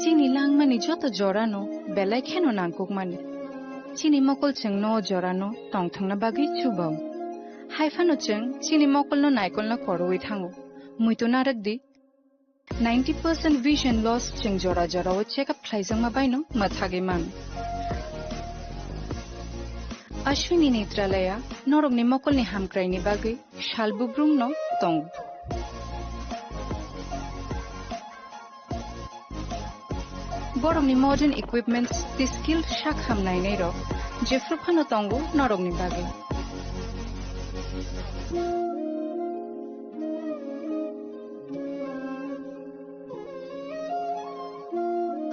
Chini langmani joto jorano belai kheno nangkukmani. Chini mokol cheng no jorano tongthangna bagi chubao. Haifano cheng chini mokol no naikol na koroi thango. Muito narakdi 90% vision loss cheng jora o check up khlaijang mabaino mathage man. Ashwini Netralaya norok ni mokol ni hamkrai ni bagi shalbubrum no tong. Borok ni modern equipments the skill shakham nai nei ro jefru phano tongu norok ni bagi.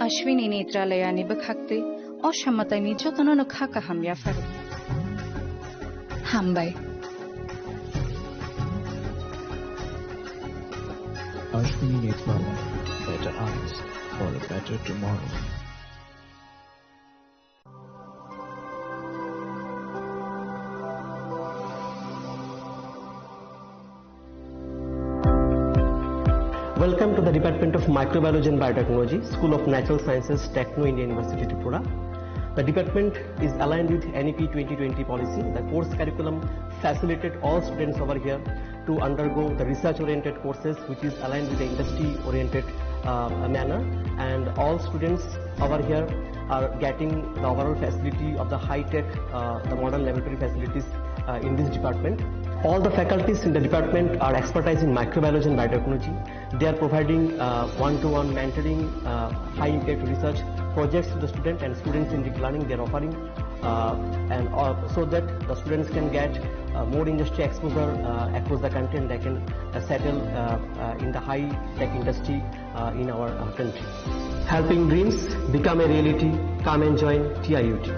Ashwini Netralaya ni bakhakte oshamatay ni jotono no khaka hamya faru. Hambai. Ashwini Netralaya, better eyes for a better tomorrow. Welcome to the Department of Microbiology and Biotechnology, School of Natural Sciences, Techno India University, Tripura. The department is aligned with NEP 2020 policy. The course curriculum facilitated all students over here to undergo the research-oriented courses, which is aligned with the industry-oriented manner. And all students over here are getting the overall facility of the high-tech, the modern laboratory facilities in this department. All the faculties in the department are expertise in microbiology and biotechnology. They are providing one-to-one mentoring, high-impact research projects to the student, and students in deep learning they are offering, so that the students can get more industry exposure across the country, and they can settle in the high-tech industry in our country. Helping dreams become a reality. Come and join TIUT.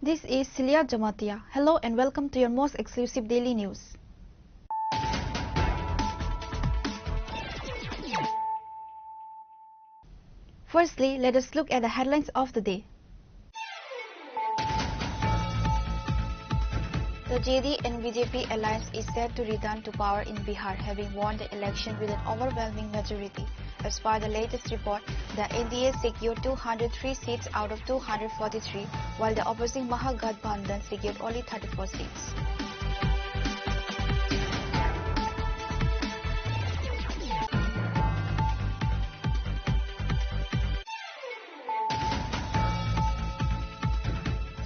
This is Celia Jamatia. Hello and welcome to your most exclusive daily news. Firstly, let us look at the headlines of the day. The JD and BJP alliance is set to return to power in Bihar, having won the election with an overwhelming majority. As per the latest report, the NDA secured 203 seats out of 243, while the opposing Mahagathbandhan secured only 34 seats.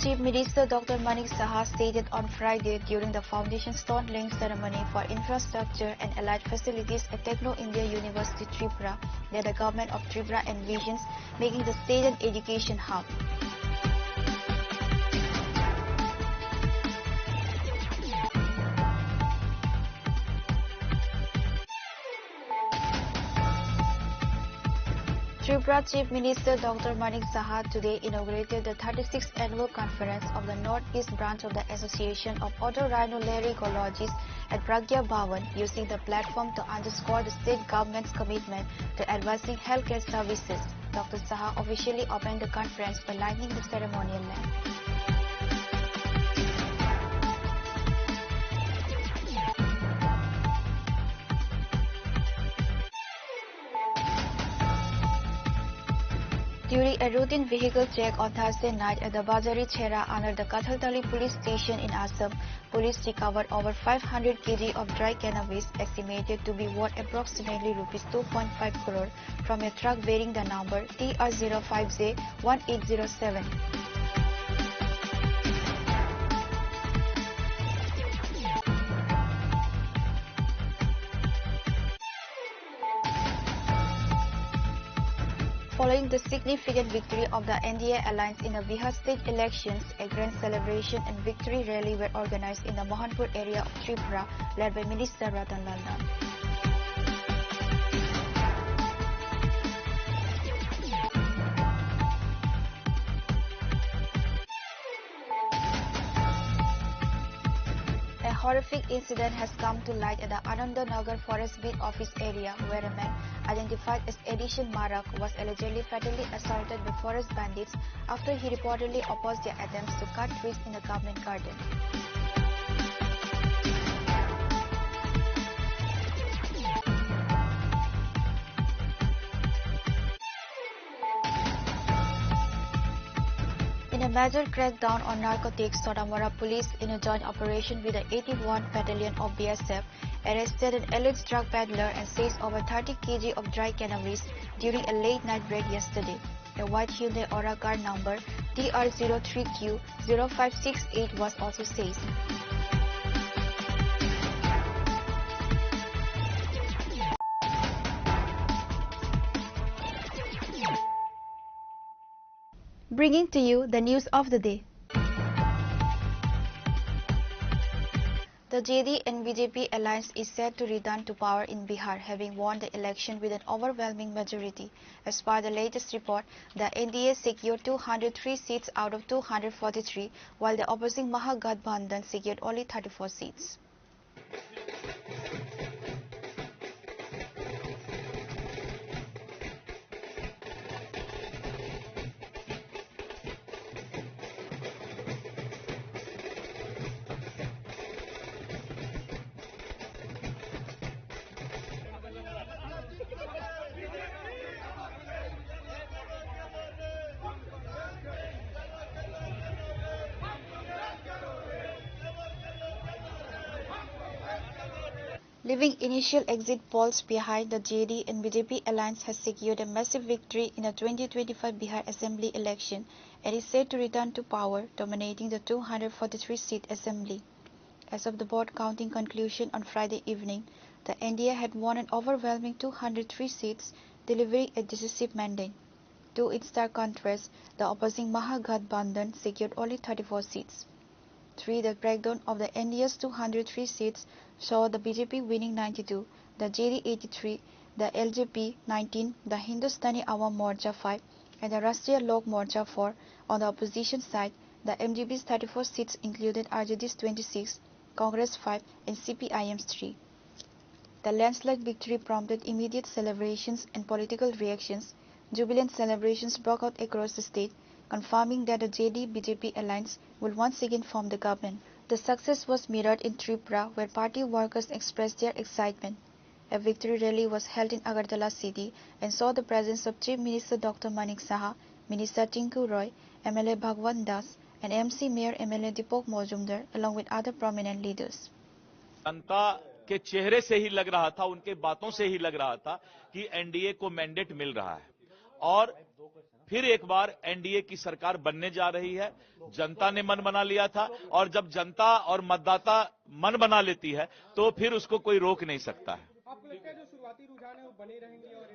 Chief Minister Dr. Manik Saha stated on Friday during the Foundation Stone laying ceremony for infrastructure and allied facilities at Techno India University Tripura that the government of Tripura envisions making the state an education hub. Tripura Chief Minister Dr. Manik Saha today inaugurated the 36th annual conference of the Northeast branch of the Association of Otorhinolaryngologists at Pragya Bhavan, using the platform to underscore the state government's commitment to advancing healthcare services. Dr. Saha officially opened the conference by lighting the ceremonial lamp. During a routine vehicle check on Thursday night at the Bajari Chera under the Kathaltali police station in Assam, police recovered over 500 kg of dry cannabis estimated to be worth approximately Rs 2.5 crore from a truck bearing the number TR05J1807. Following the significant victory of the NDA alliance in the Bihar state elections, a grand celebration and victory rally were organized in the Mohanpur area of Tripura, led by Minister Ratan Lal Nand. A horrific incident has come to light at the Anandanagar Forest Beat Office area, where a man identified as Edison Marak was allegedly fatally assaulted by forest bandits after he reportedly opposed their attempts to cut trees in the government garden. In a major crackdown on narcotics, Sotamora police, in a joint operation with the 81 Battalion of BSF, arrested an alleged drug peddler and seized over 30 kg of dry cannabis during a late-night raid yesterday. A white Hyundai Aura car number TR03Q0568 was also seized. Bringing to you the news of the day. The JD and BJP alliance is set to return to power in Bihar, having won the election with an overwhelming majority. As per the latest report, the NDA secured 203 seats out of 243, while the opposing Mahagathbandhan secured only 34 seats. Leaving initial exit polls behind, the JD and BJP alliance has secured a massive victory in the 2025 Bihar Assembly election and is set to return to power, dominating the 243-seat assembly. As of the board counting conclusion on Friday evening, the NDA had won an overwhelming 203 seats, delivering a decisive mandate. To its stark contrast, the opposing Mahagathbandhan secured only 34 seats. 3. The breakdown of the NDA's 203 seats saw the BJP winning 92, the JD 83, the LJP 19, the Hindustani Awam Morcha 5, and the Rashtriya Lok Morcha 4. On the opposition side, the MGB's 34 seats included RJD's 26, Congress 5, and CPIM's 3. The landslide victory prompted immediate celebrations and political reactions. Jubilant celebrations broke out across the state, confirming that the JD-BJP alliance will once again form the government. The success was mirrored in Tripura, where party workers expressed their excitement. A victory rally was held in Agartala city and saw the presence of Chief Minister Dr. Manik Saha, Minister Tinku Roy, MLA Bhagwan Das, and MC Mayor MLA Deepak Majumdar, along with other prominent leaders. जनता के चेहरे से ही लग रहा था, उनके बातों से ही लग रहा था कि एनडीए को मैंडेट मिल रहा है और फिर एक बार एनडीए की सरकार बनने जा रही है। जनता ने मन बना लिया था और जब जनता और मतदाता मन बना लेती है तो फिर उसको कोई रोक नहीं सकता है। आपको लगता है जो शुरुआती रुझान है वो बने रहेंगे और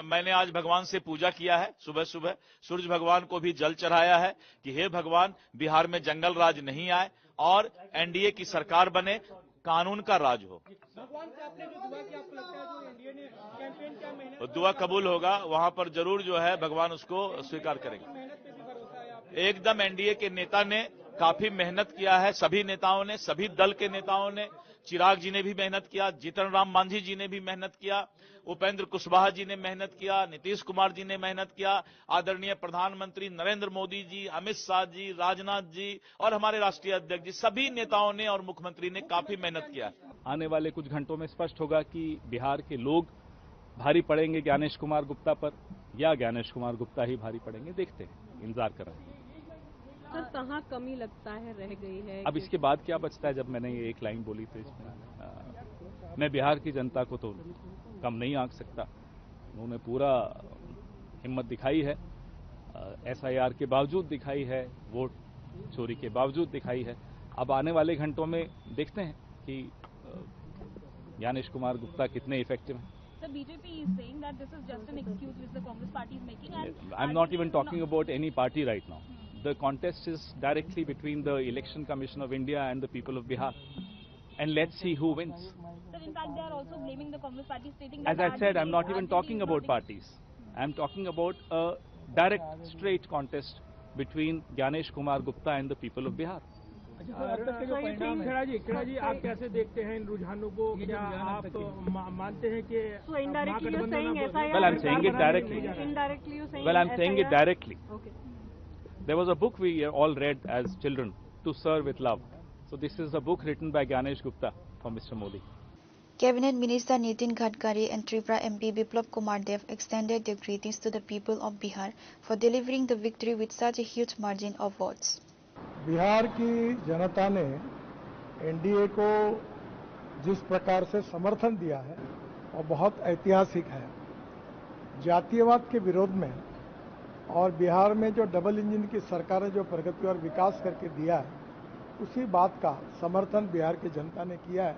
मैंने आज भगवान से पूजा किया है। सुबह सुबह सूरज भगवान को भी जल चढ़ाया है कि हे भगवान, बिहार में जंगल राज नहीं आए और एनडीए की सरकार बने, कानून का राज हो। भगवान से आपने जो दुआ की, आपको लगता है जो एनडीए ने कैंपेन किया, मेहनत दुआ कबूल होगा, वहां पर जरूर जो है भगवान उसको स्वीकार करेंगे। मेहनत पे भी भरोसा है आपको? एकदम एनडीए के नेता ने काफी मेहनत किया है, सभी नेताओं ने, सभी दल के नेताओं ने। चिराग जी ने भी मेहनत किया, जीतन राम मांझी जी ने भी मेहनत किया, उपेंद्र कुशवाहा जी ने मेहनत किया, नीतीश कुमार जी ने मेहनत किया, आदरणीय प्रधानमंत्री नरेंद्र मोदी जी, अमित शाह जी, राजनाथ जी और हमारे राष्ट्रीय अध्यक्ष जी, सभी नेताओं ने और मुख्यमंत्री ने काफी मेहनत किया। आने वाले कुछ घंटों में स्पष्ट होगा कि बिहार के लोग भारी पड़ेंगे ज्ञानेश कुमार गुप्ता पर या ज्ञानेश कुमार गुप्ता ही भारी पड़ेंगे। देखते हैं, इंतजार कर रहे हैं। सर, कहाँ कमी लगता है रह गई है? अब इसके बाद क्या बचता है? जब मैंने ये एक लाइन बोली थी इसमें, मैं बिहार की जनता को तो कम नहीं आंक सकता। उन्होंने पूरा हिम्मत दिखाई है, एसआईआर के बावजूद दिखाई है, वोट चोरी के बावजूद दिखाई है। अब आने वाले घंटों में देखते हैं कि ज्ञानेश कुमार गुप्ता कितने इफेक्टिव हैं। the BJP is saying that this is just an excuse which the Congress party is making. And I'm not even talking about any party right now. The contest is directly between the Election Commission of India and the people of Bihar. And let's see who wins. Sir, in fact, they are also blaming the Congress party, stating that... As I said, I'm not even talking about parties. I'm talking about a direct, straight contest between Gyanesh Kumar Gupta and the people of Bihar. Kheda जी आप कैसे देखते हैं इन रुझानों को? क्या आप मानते हैं कि Well, I'm saying it directly. Well, I'm saying it directly. There was a book we all read as children, To Serve with Love. So this is a book written by Gyanesh Gupta for Mr. Modi. Cabinet Minister Nitin Gadkari and Tripura MP Biplab Kumar Dev extended their greetings to the people of Bihar for delivering the victory with such a huge margin of votes. Bihar की जनता ने NDA को जिस प्रकार से समर्थन दिया है वो बहुत ऐतिहासिक है। जातीयवाद के विरोध में और बिहार में जो डबल इंजन की सरकार ने जो प्रगति और विकास करके दिया है, उसी बात का समर्थन बिहार की जनता ने किया है।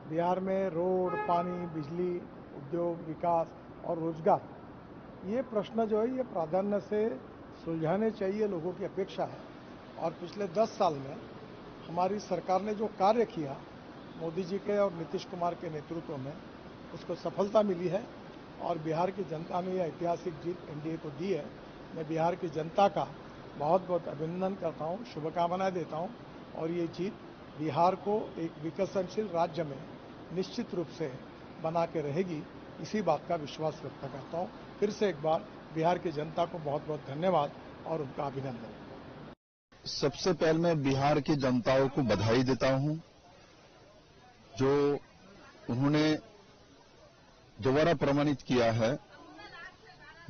बिहार में रोड, पानी, बिजली, उद्योग, विकास और रोजगार, ये प्रश्न जो है ये प्राधान्य से सुलझाने चाहिए, लोगों की अपेक्षा है। और पिछले 10 साल में हमारी सरकार ने जो कार्य किया मोदी जी के और नीतीश कुमार के नेतृत्व में, उसको सफलता मिली है और बिहार की जनता ने यह ऐतिहासिक जीत एनडीए को दी है। मैं बिहार की जनता का बहुत बहुत अभिनंदन करता हूं, शुभकामनाएं देता हूं और ये जीत बिहार को एक विकसनशील राज्य में निश्चित रूप से बना के रहेगी, इसी बात का विश्वास व्यक्त करता हूं। फिर से एक बार बिहार की जनता को बहुत बहुत धन्यवाद और उनका अभिनंदन। सबसे पहले मैं बिहार की जनताओं को बधाई देता हूं, जो उन्होंने दोबारा प्रमाणित किया है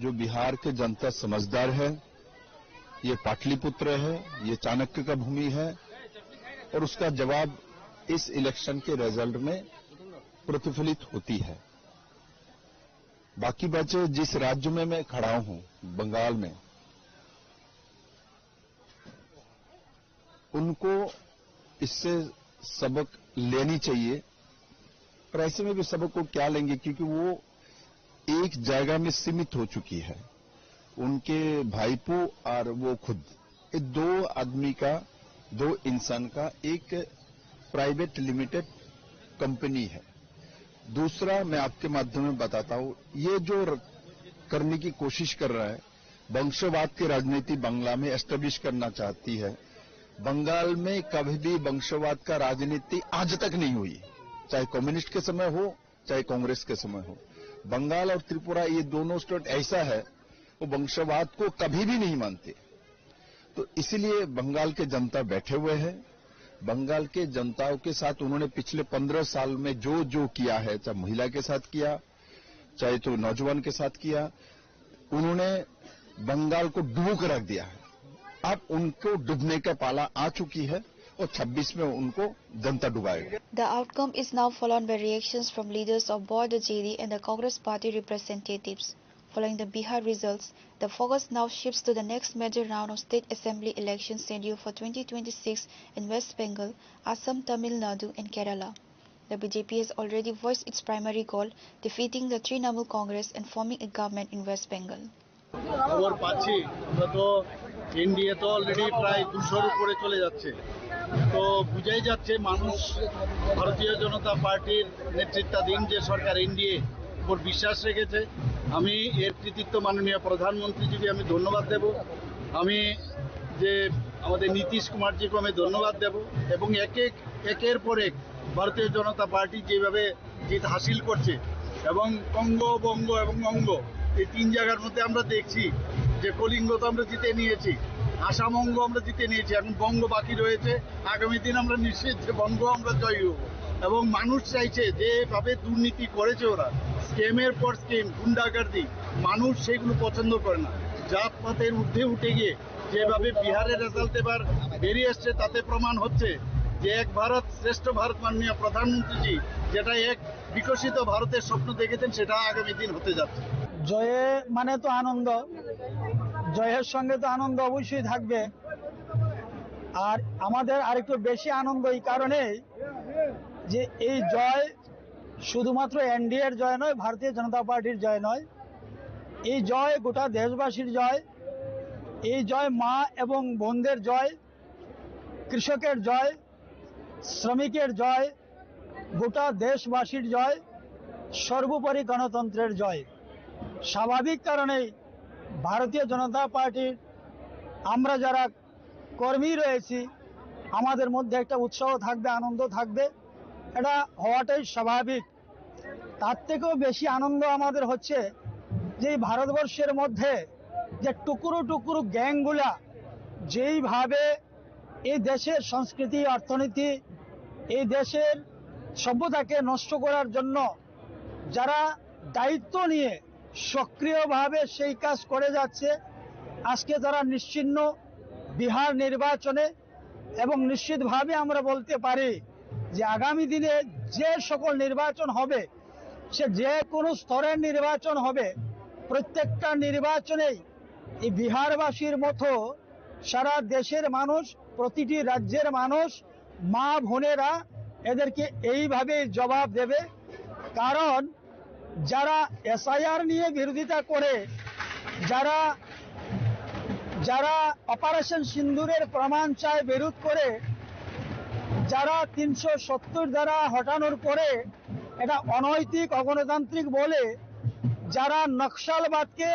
जो बिहार के जनता समझदार है। ये पाटलिपुत्र है, ये चाणक्य का भूमि है और उसका जवाब इस इलेक्शन के रिजल्ट में प्रतिफलित होती है। बाकी बचे जिस राज्य में मैं खड़ा हूं, बंगाल में, उनको इससे सबक लेनी चाहिए। और ऐसे में भी सबक को क्या लेंगे, क्योंकि वो एक जगह में सीमित हो चुकी है। उनके भाईपो और वो खुद, ये दो आदमी का, दो इंसान का एक प्राइवेट लिमिटेड कंपनी है। दूसरा मैं आपके माध्यम में बताता हूं, ये जो करने की कोशिश कर रहा है, वंशवाद की राजनीति बंगला में एस्टेब्लिश करना चाहती है। बंगाल में कभी भी वंशवाद का राजनीति आज तक नहीं हुई, चाहे कम्युनिस्ट के समय हो चाहे कांग्रेस के समय हो। बंगाल और त्रिपुरा ये दोनों स्टेट ऐसा है, वो वंशवाद को कभी भी नहीं मानते। तो इसीलिए बंगाल के जनता बैठे हुए हैं। बंगाल के जनताओं के साथ उन्होंने पिछले 15 साल में जो जो किया है, चाहे महिला के साथ किया, चाहे तो नौजवान के साथ किया, उन्होंने बंगाल को डुबो कर रख दिया है। अब उनको डूबने का पाला आ चुकी है और 26 में उनको जनता डुबाएगी। The outcome is now followed by reactions from leaders of both the JD and the Congress party representatives. Following the Bihar results, the focus now shifts to the next major round of state assembly elections scheduled for 2026 in West Bengal, Assam, Tamil Nadu and Kerala. The BJP has already voiced its primary goal, defeating the Trinamool Congress and forming a government in West Bengal. খবর পাচ্ছি আমরা তো NDA তো already প্রায় 200-র উপরে চলে যাচ্ছে। তো বুঝাই যাচ্ছে মানুষ ভারতীয় জনতা পার্টির নেতৃত্বাধীন যে সরকার এনডিএ উপর বিশ্বাস রেখেছে। আমি এর কৃতিত্ব মাননীয় প্রধানমন্ত্রীজিকে আমি ধন্যবাদ দেব। আমি যে আমাদের নীতিশ কুমারজিকে আমি ধন্যবাদ দেব এবং একের পর এক ভারতীয় জনতা পার্টি যেভাবে জিত হাসিল করছে এবং কঙ্গ, বঙ্গ এবং অঙ্গ এই 3 জায়গার মধ্যে আমরা দেখছি যে কলিঙ্গ তো আমরা জিতে নিয়েছি, আসাম অঙ্গ আমরা জিতে নিয়েছি, এখন বঙ্গ বাকি রয়েছে। আগামী দিন আমরা নিশ্চিত যে বঙ্গ আমরা জয়ী হব এবং মানুষ চাইছে যেভাবে দুর্নীতি করেছে ওরা, স্কেমের পর স্কেম, গুন্ডাগার্দি, মানুষ সেগুলো পছন্দ করে না। জাতপাতের ঊর্ধ্বে উঠে গিয়ে যেভাবে বিহারের রেজাল্ট এবার বেরিয়ে আসছে তাতে প্রমাণ হচ্ছে যে এক ভারত শ্রেষ্ঠ ভারত মাননীয় প্রধানমন্ত্রীজি যেটা এক বিকশিত ভারতের স্বপ্ন দেখেছেন সেটা আগামী দিন হতে যাচ্ছে। জয়ে মানে তো আনন্দ, জয়ের সঙ্গে তো আনন্দ অবশ্যই থাকবে। আর আমাদের আরেকটু বেশি আনন্দ এই কারণেই যে এই জয় শুধুমাত্র এনডিএর জয় নয়, ভারতীয় জনতা পার্টির জয় নয়, এই জয় গোটা দেশবাসীর জয়। এই জয় মা এবং বোনদের জয়, কৃষকের জয়, শ্রমিকের জয়, গোটা দেশবাসীর জয়, সর্বোপরি গণতন্ত্রের জয়। স্বাভাবিক কারণেই ভারতীয় জনতা পার্টির আমরা যারা কর্মী রয়েছি আমাদের মধ্যে একটা উৎসাহ থাকবে, আনন্দ থাকবে, এটা হওয়াটাই স্বাভাবিক। তার থেকেও বেশি আনন্দ আমাদের হচ্ছে যে ভারতবর্ষের মধ্যে যে টুকরো টুকরো গ্যাংগুলা যেইভাবে এই দেশের সংস্কৃতি, অর্থনীতি, এই দেশের সভ্যতাকে নষ্ট করার জন্য যারা দায়িত্ব নিয়ে সক্রিয়ভাবে সেই কাজ করে যাচ্ছে, আজকে তারা নিশ্চিহ্ন বিহার নির্বাচনে, এবং নিশ্চিতভাবে আমরা বলতে পারি যে আগামী দিনে যে সকল নির্বাচন হবে, সে যে কোনো স্তরের নির্বাচন হবে, প্রত্যেকটা নির্বাচনেই এই বিহারবাসীর মতো সারা দেশের মানুষ, প্রতিটি রাজ্যের মানুষ, মা বোনেরা এদেরকে এইভাবে জবাব দেবে। কারণ যারা এসআইআর নিয়ে বিরোধিতা করে, যারা অপারেশন সিন্দুরের প্রমাণ চায় বিরোধ করে, যারা 370 ধারা হটানোর পরে এটা অনৈতিক, অগণতান্ত্রিক বলে, যারা নকশালবাদকে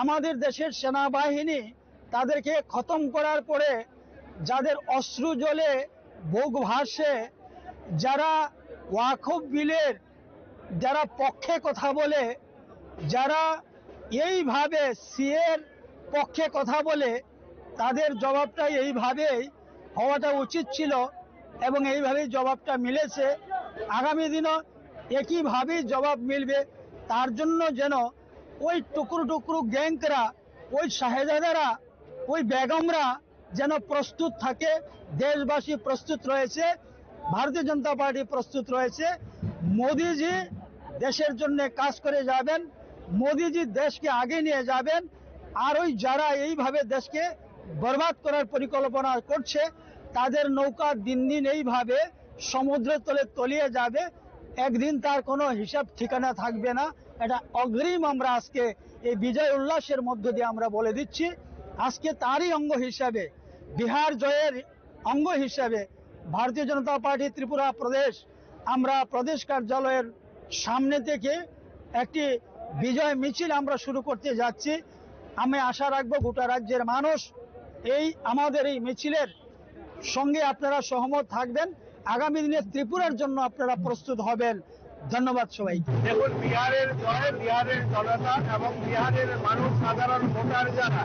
আমাদের দেশের সেনাবাহিনী তাদেরকে খতম করার পরে যাদের অশ্রু জলে বুক ভাসে, যারা ওয়াকফ বিলের যারা পক্ষে কথা বলে, যারা এইভাবে সিএর পক্ষে কথা বলে, তাদের জবাবটা এইভাবেই হওয়াটা উচিত ছিল এবং এইভাবেই জবাবটা মিলেছে। আগামী দিনও একইভাবেই জবাব মিলবে। তার জন্য যেন ওই টুকরো টুকরো গ্যাংকরা, ওই শাহেজাদারা, ওই বেগমরা যেন প্রস্তুত থাকে। দেশবাসী প্রস্তুত রয়েছে, ভারতীয় জনতা পার্টি প্রস্তুত রয়েছে। মোদিজি দেশের জন্য কাজ করে যাবেন, মোদিজি দেশকে আগে নিয়ে যাবেন। আর ওই যারা এইভাবে দেশকে বরবাদ করার পরিকল্পনা করছে, তাদের নৌকা দিন দিন এইভাবে সমুদ্রের তলে তলিয়ে যাবে, একদিন তার কোনো হিসাব ঠিকানা থাকবে না। এটা অগ্রিম আমরা আজকে এই বিজয় উল্লাসের মধ্য দিয়ে আমরা বলে দিচ্ছি। আজকে তারই অঙ্গ হিসাবে, বিহার জয়ের অঙ্গ হিসাবে ভারতীয় জনতা পার্টি ত্রিপুরা প্রদেশ, আমরা প্রদেশ কার্যালয়ের সামনে থেকে একটি বিজয় মিছিল আমরা শুরু করতে যাচ্ছি। আমি আশা রাখবো গোটা রাজ্যের মানুষ এই আমাদের এই মিছিলের সঙ্গে আপনারা সহমত থাকবেন, আগামী দিনে ত্রিপুরার জন্য আপনারা প্রস্তুত হবেন। ধন্যবাদ সবাইকে। দেখুন, বিহারের জয়, বিহারের জনতা এবং বিহারের মানুষ, সাধারণ ভোটার যারা,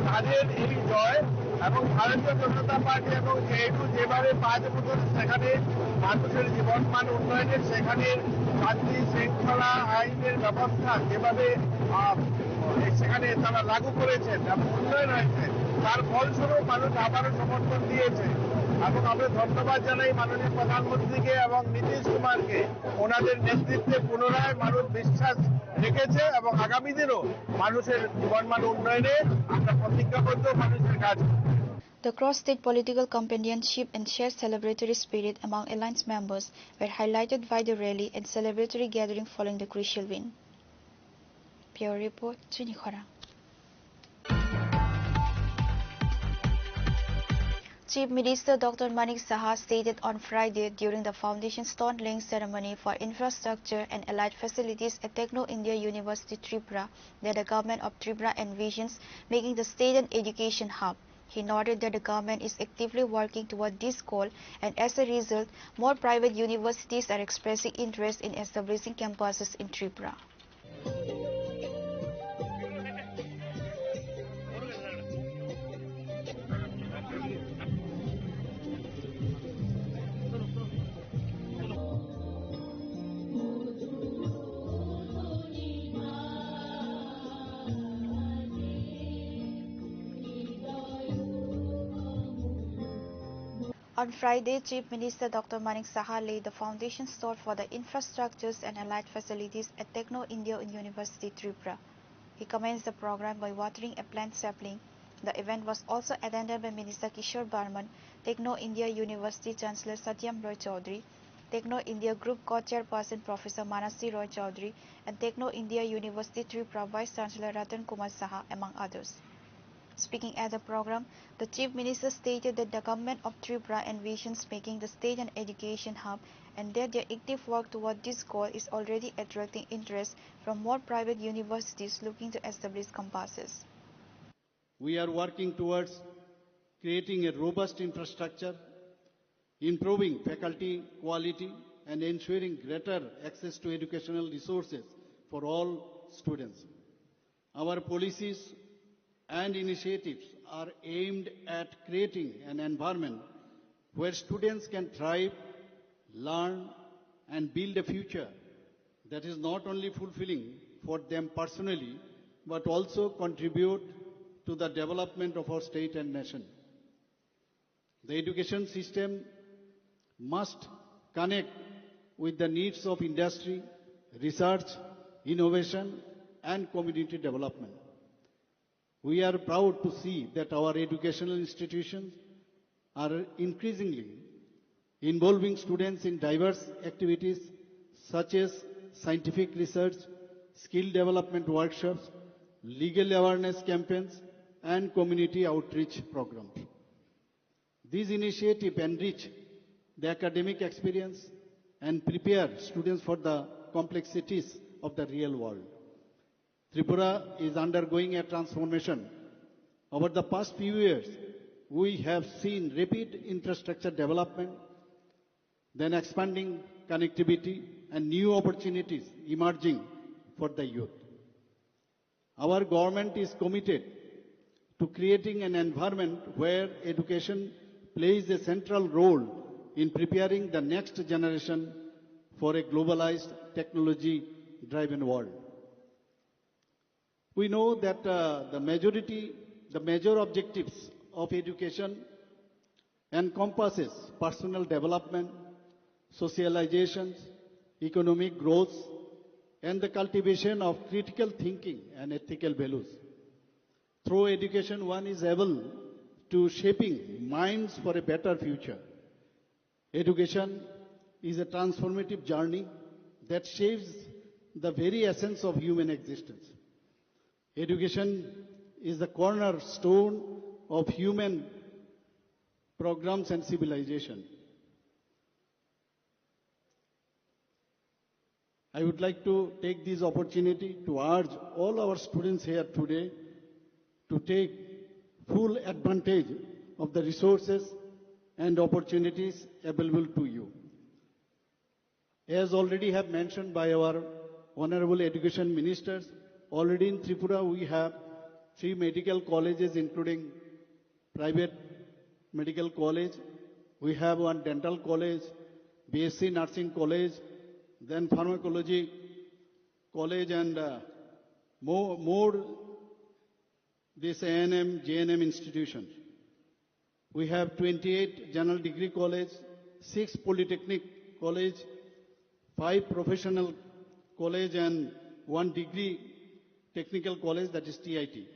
তাদের এই জয় এবং ভারতীয় জনতা পার্টি এবং জেডিইউ যেভাবে 5 বছর সেখানে মানুষের জীবনমান উন্নয়নের, সেখানে শান্তি শৃঙ্খলা আইনের ব্যবস্থা যেভাবে সেখানে তারা লাগু করেছেন এবং উন্নয়ন হয়েছে, তার ফলস্বরূপ মানুষ আবারও সমর্থন দিয়েছে। এবং আমরা ধন্যবাদ জানাই মাননীয় প্রধানমন্ত্রীকে এবং নীতিশ কুমারকে। ওনাদের নেতৃত্বে পুনরায় মানুষ বিশ্বাস রেখেছে এবং আগামী দিনও মানুষের জীবনমান উন্নয়নে আমরা প্রতিজ্ঞাবদ্ধ, মানুষের কাজ। The cross-state political companionship and shared celebratory spirit among alliance members were highlighted by the rally and celebratory gathering following the crucial win. Bureau Report, Chinikhara. Chief Minister Dr. Manik Saha stated on Friday during the foundation stone laying ceremony for infrastructure and allied facilities at Techno India University Tripura that the government of Tripura envisions making the state an education hub. He noted that the government is actively working toward this goal, and as a result, more private universities are expressing interest in establishing campuses in Tripura. On Friday, Chief Minister Dr. Manik Saha laid the foundation stone for the infrastructures and allied facilities at Techno India University Tripura. He commenced the program by watering a plant sapling. The event was also attended by Minister Kishore Barman, Techno India University Chancellor Satyam Roy Chaudhary, Techno India Group Co-Chairperson Professor Manasi Roy Chaudhary, and Techno India University Tripura Vice Chancellor Ratan Kumar Saha, among others. Speaking at the program, the Chief Minister stated that the government of Tripura envisions making the state an education hub and that their active work toward this goal is already attracting interest from more private universities looking to establish campuses. We are working towards creating a robust infrastructure, improving faculty quality, and ensuring greater access to educational resources for all students. Our policies and initiatives are aimed at creating an environment where students can thrive, learn, and build a future that is not only fulfilling for them personally, but also contribute to the development of our state and nation. The education system must connect with the needs of industry, research, innovation, and community development. We are proud to see that our educational institutions are increasingly involving students in diverse activities such as scientific research, skill development workshops, legal awareness campaigns, and community outreach programs. These initiatives enrich the academic experience and prepare students for the complexities of the real world. Tripura is undergoing a transformation. Over the past few years, we have seen rapid infrastructure development, then expanding connectivity and new opportunities emerging for the youth. Our government is committed to creating an environment where education plays a central role in preparing the next generation for a globalized, technology-driven world. We know that the major objectives of education encompasses personal development, socialization, economic growth, and the cultivation of critical thinking and ethical values. Through education, one is able to shaping minds for a better future. Education is a transformative journey that shapes the very essence of human existence. Education is the cornerstone of human programs and civilization. I would like to take this opportunity to urge all our students here today to take full advantage of the resources and opportunities available to you. As already have mentioned by our Honorable Education Ministers, already in Tripura we have 3 medical colleges including private medical college. We have 1 dental college, BSc Nursing College, then pharmacology college and more this A&M, JNM institutions. We have 28 general degree college, 6 polytechnic college, 5 professional college and 1 degree technical college, that is TIT,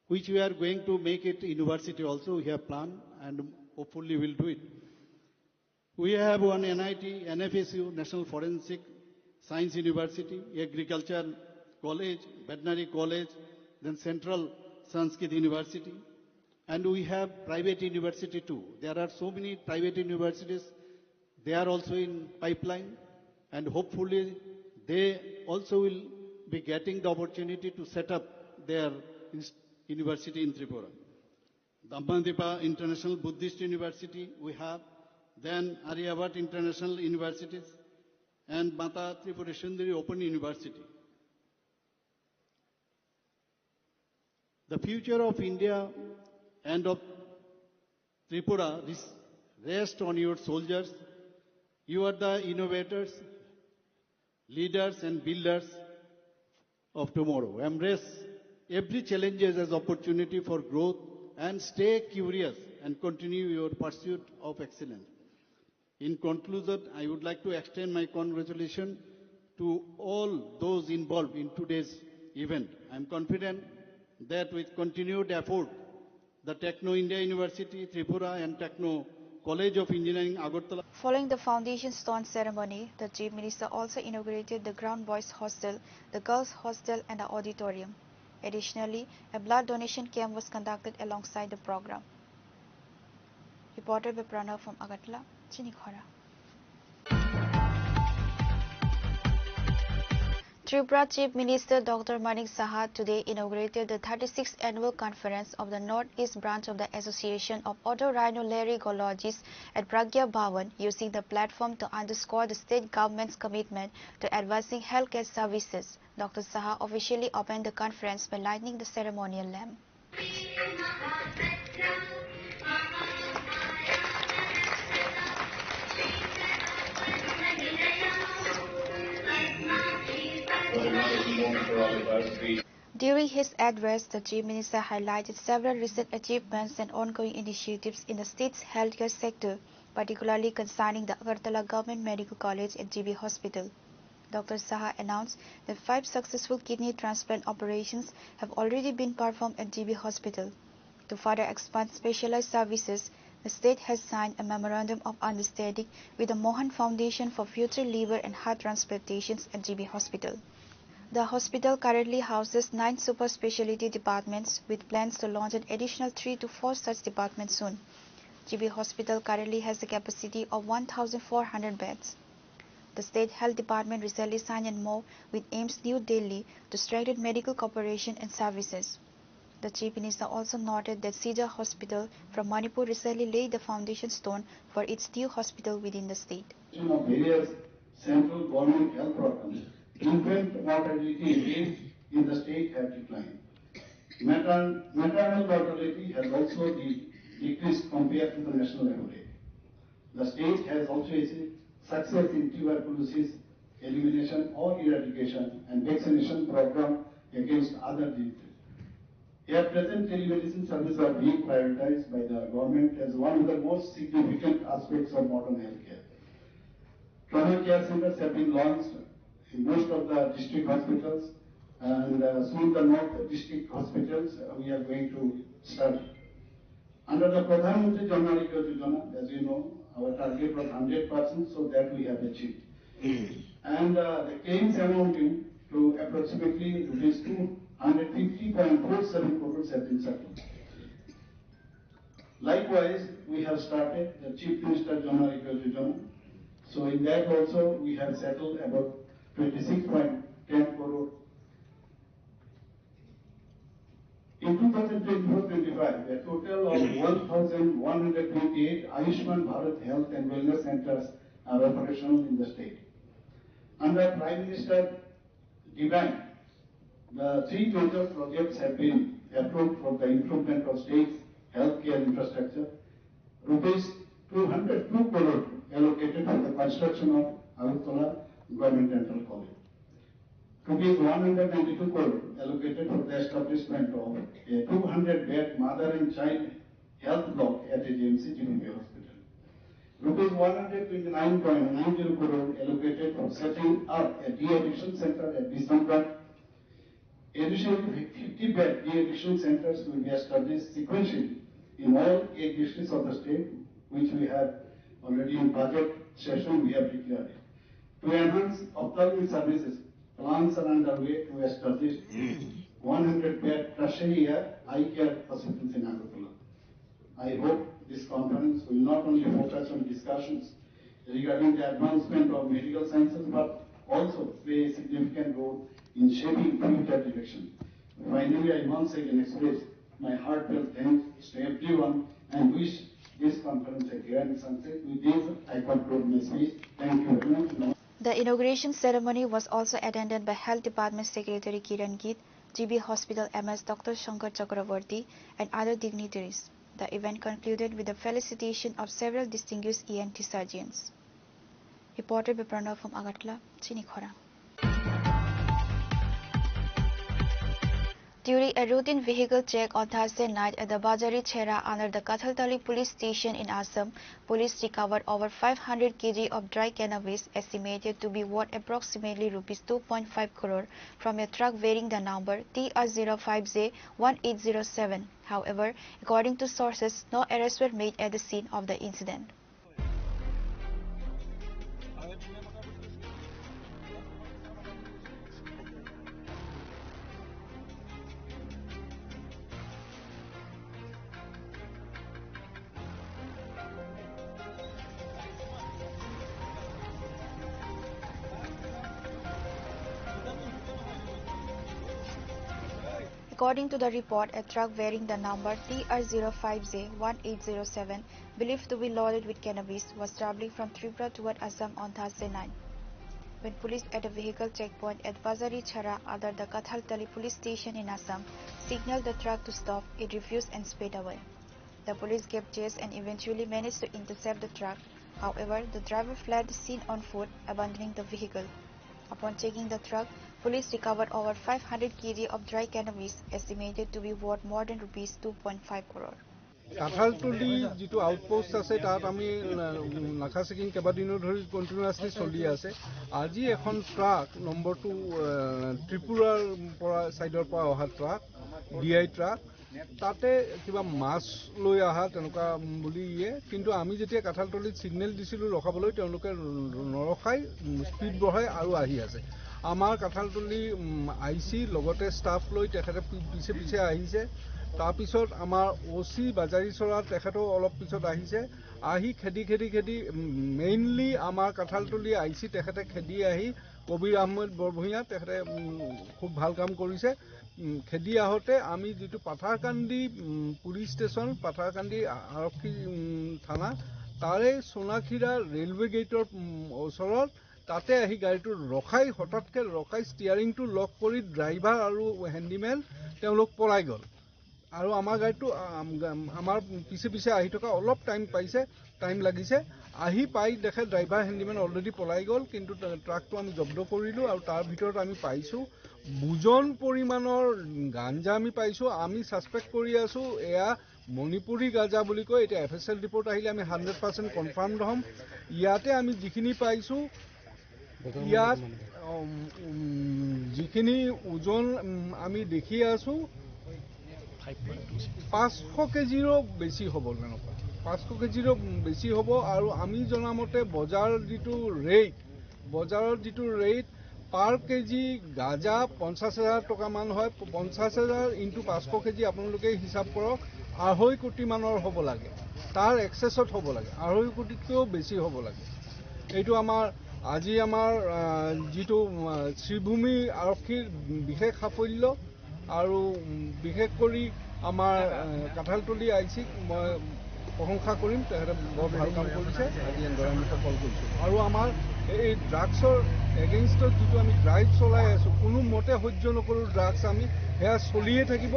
which we are going to make it university also. We have planned and hopefully we'll do it. We have 1 NIT, NFSU, National Forensic Science University, Agriculture College, Veterinary College, then Central Sanskrit University, and we have private university too. There are so many private universities, they are also in pipeline, and hopefully they also will be getting the opportunity to set up their university in Tripura. Dhammandipa International Buddhist University we have, then Aryabhat International Universities, and Mata Tripura Sundari Open University. The future of India and of Tripura rests on your soldiers. You are the innovators, leaders and builders of tomorrow. Embrace every challenge as opportunity for growth and stay curious and continue your pursuit of excellence. In conclusion, I would like to extend my congratulations to all those involved in today's event. I am confident that with continued effort, the Techno India University, Tripura and Techno College of Engineering Agartala. Following the foundation stone ceremony, the Chief Minister also inaugurated the Ground Boys Hostel, the Girls Hostel and the auditorium. Additionally, a blood donation camp was conducted alongside the program. Reported by Pranav from Agartala, Chinikhara. Tripura Chief Minister Dr. Manik Saha today inaugurated the 36th annual conference of the Northeast branch of the Association of Otorhinolaryngologists at Pragya Bhavan, using the platform to underscore the state government's commitment to advancing healthcare services. Dr. Saha officially opened the conference by lighting the ceremonial lamp. During his address, the Chief Minister highlighted several recent achievements and ongoing initiatives in the state's healthcare sector, particularly concerning the Agartala Government Medical College and GB Hospital. Dr. Saha announced that 5 successful kidney transplant operations have already been performed at GB Hospital. To further expand specialized services, the state has signed a memorandum of understanding with the Mohan Foundation for future liver and heart transplantations at GB Hospital. The hospital currently houses 9 super specialty departments, with plans to launch an additional 3 to 4 such departments soon. GB Hospital currently has a capacity of 1,400 beds. The State Health Department recently signed an MoU with AIIMS New Delhi to strengthen medical cooperation and services. The Chief Minister also noted that Sija Hospital from Manipur recently laid the foundation stone for its new hospital within the state. Of various central government health programs, infant mortality rates in the state have declined. Maternal mortality has also decreased compared to the national average. The state has also achieved success in tuberculosis elimination or eradication and vaccination program against other diseases. At present, telemedicine services are being prioritized by the government as one of the most significant aspects of modern healthcare. Trauma care centers have been launched in most of the district hospitals, and soon the North district hospitals we are going to start. Under the Pradhan Mantri Jan Arogya Yojana, as you know, our target was 100%, so that we have achieved. And the claims amounting to approximately rupees 250.47 crores have been settled. Likewise, we have started the Chief Minister Jan Arogya Yojana. So in that also we have settled about 26.10 crore. In 2024-25, a total of 1,128 Ayushman Bharat Health and Wellness Centers are operational in the state. Under Prime Minister Divine, the 3 major projects have been approved for the improvement of state's healthcare infrastructure. Rupees 202 crore allocated for the construction of Agartala Government Dental College. Rupees 192 crore allocated for the establishment of a 200-bed mother and child health block at AGMC GBP Hospital. Rupees 129.90 crore allocated for setting up a de-addiction center at December. Additionally, 50-bed de-addiction centers will be established sequentially in all 8 districts of the state, which we have already in budget session we have declared. To enhance ophthalmic services, plans are underway to establish 100-bed tertiary eye care hospitals in Agartala. I hope this conference will not only focus on discussions regarding the advancement of medical sciences, but also play a significant role in shaping future direction. Finally, I once again express my heartfelt thanks to everyone and wish this conference a grand success. With this, I conclude my speech. Thank you very much. The inauguration ceremony was also attended by Health Department Secretary Kiran Git, GB Hospital MS Dr. Shankar Chakravarti, and other dignitaries. The event concluded with the felicitation of several distinguished ENT surgeons. Reported by Pranav from Agartala, Chinikhara. During a routine vehicle check on Thursday night at the Bajari Chera under the Kathaltali police station in Assam, police recovered over 500 kg of dry cannabis estimated to be worth approximately Rs 2.5 crore from a truck bearing the number TR05J1807. However, according to sources, no arrests were made at the scene of the incident. According to the report, a truck bearing the number TR05J1807, believed to be loaded with cannabis, was traveling from Tripura toward Assam on Thursday night. When police at a vehicle checkpoint at Bajari Chhara under the Kathaltali police station in Assam signaled the truck to stop, it refused and sped away. The police gave chase and eventually managed to intercept the truck. However, the driver fled the scene on foot, abandoning the vehicle. Upon checking the truck, police recovered over 500 kg of dry cannabis, estimated to be worth more than Rs 2.5 crore. কাঠালতলি যেটো outpost আছে তাত আমি নাকা checking কেইবাদিনো ধৰি continuously চলি আছে। আজি এখন ট্ৰাক নম্বৰটো ত্ৰিপুৰাৰ পৰা সাইডৰ পৰা অহা ট্ৰাক ডিআই ট্ৰাক তাতে কিবা মাছ লৈ আহা তেনেকুৱা বুলি কিন্তু আমি যেতিয়া কাঠালতলিত সিগনেল দিছিলো ৰখাবলৈ তেওঁলোকে নৰখাই স্পীড বঢ়াই আৰু আহি আছে। আমাৰ কাঠালতলি আইসি লগতে ষ্টাফ লৈ তেখেতে পিছে পিছে আহিছে। তাৰপিছত আমাৰ ওসি বাজাৰীচৰা তেখেতো অলপ পিছত আহিছে। আহি খেদি মেইনলি আমাৰ কাঠালতলি আইসি তেখেতে খেদি আহি কবিৰ আহমেদ বৰভূঞা তেখেতে খুব ভাল কাম কৰিছে। খেদি আহতে আমি যেটো পাথাৰকান্দি পুলিচ ষ্টেচন পাথাৰকান্দি আৰক্ষী থানা তাৰে সোনাখিৰা ৰেলৱে গেটৰ ওচৰত তাতে আহি গাড়ীটো ৰখাই হঠাৎকে ৰখাই ষ্টিয়াৰিংটো লক কৰি ড্ৰাইভাৰ আৰু হেণ্ডিমেন তেওঁলোক পলাই গ'ল। আৰু আমাৰ গাড়ীটো আমাৰ পিছে পিছে আহি থকা অলপ টাইম লাগিছে। আহি পাই দেখে ড্ৰাইভাৰ হেণ্ডিমেন অলৰেডি পলাই গ'ল, কিন্তু ট্ৰাকটো আমি জব্দ কৰিলো আৰু তাৰ ভিতৰত আমি পাইছো বুজন পৰিমাণৰ গাঞ্জা আমি পাইছো। আমি সাসপেক্ট কৰি আছো এয়া মণিপুৰী গাঁজা বুলি কয়। এটা এফএসএল ৰিপোৰ্ট আহিলে আমি 100% কনফাৰ্মড হ'ম। ইয়াতে আমি যিখিনি পাইছো ইয়াত যিখিনি ওজন আমি দেখি আছো 500 কেজিৰো বেছি হ'ব। 500 কেজিৰো বেছি হ'ব। আৰু আমি জনামতে বজাৰৰ যিটো ৰেট পাৰ কেজি গাঁজা 50,000 টকা মান হয়। 50,000 ইনটু 500 কেজি আপোনালোকে হিসাব কৰক 2.5 কোটি মানৰ হ'ব লাগে। তাৰ এক্সেছত হ'ব লাগে, 2.5 কোটিতকৈও বেছি হ'ব লাগে। এইটো আমাৰ আজি আমাৰ যিটো শ্ৰীভূমি আৰক্ষীৰ বিশেষ সাফল্য আৰু বিশেষ কৰি আমাৰ কাঠালতলি আইসিক মই প্ৰশংসা কৰিম। তেখেতে বৰ ভাল কাম কৰিছে। আজি এনেদৰে আমি সফল কৰিছোঁ। আৰু আমাৰ এই ড্ৰাগছৰ এগেইনষ্টত যিটো আমি ড্ৰাইভ চলাই আছোঁ কোনো মতে সহ্য নকৰোঁ। ড্ৰাগছ আমি সেয়া চলিয়ে থাকিব।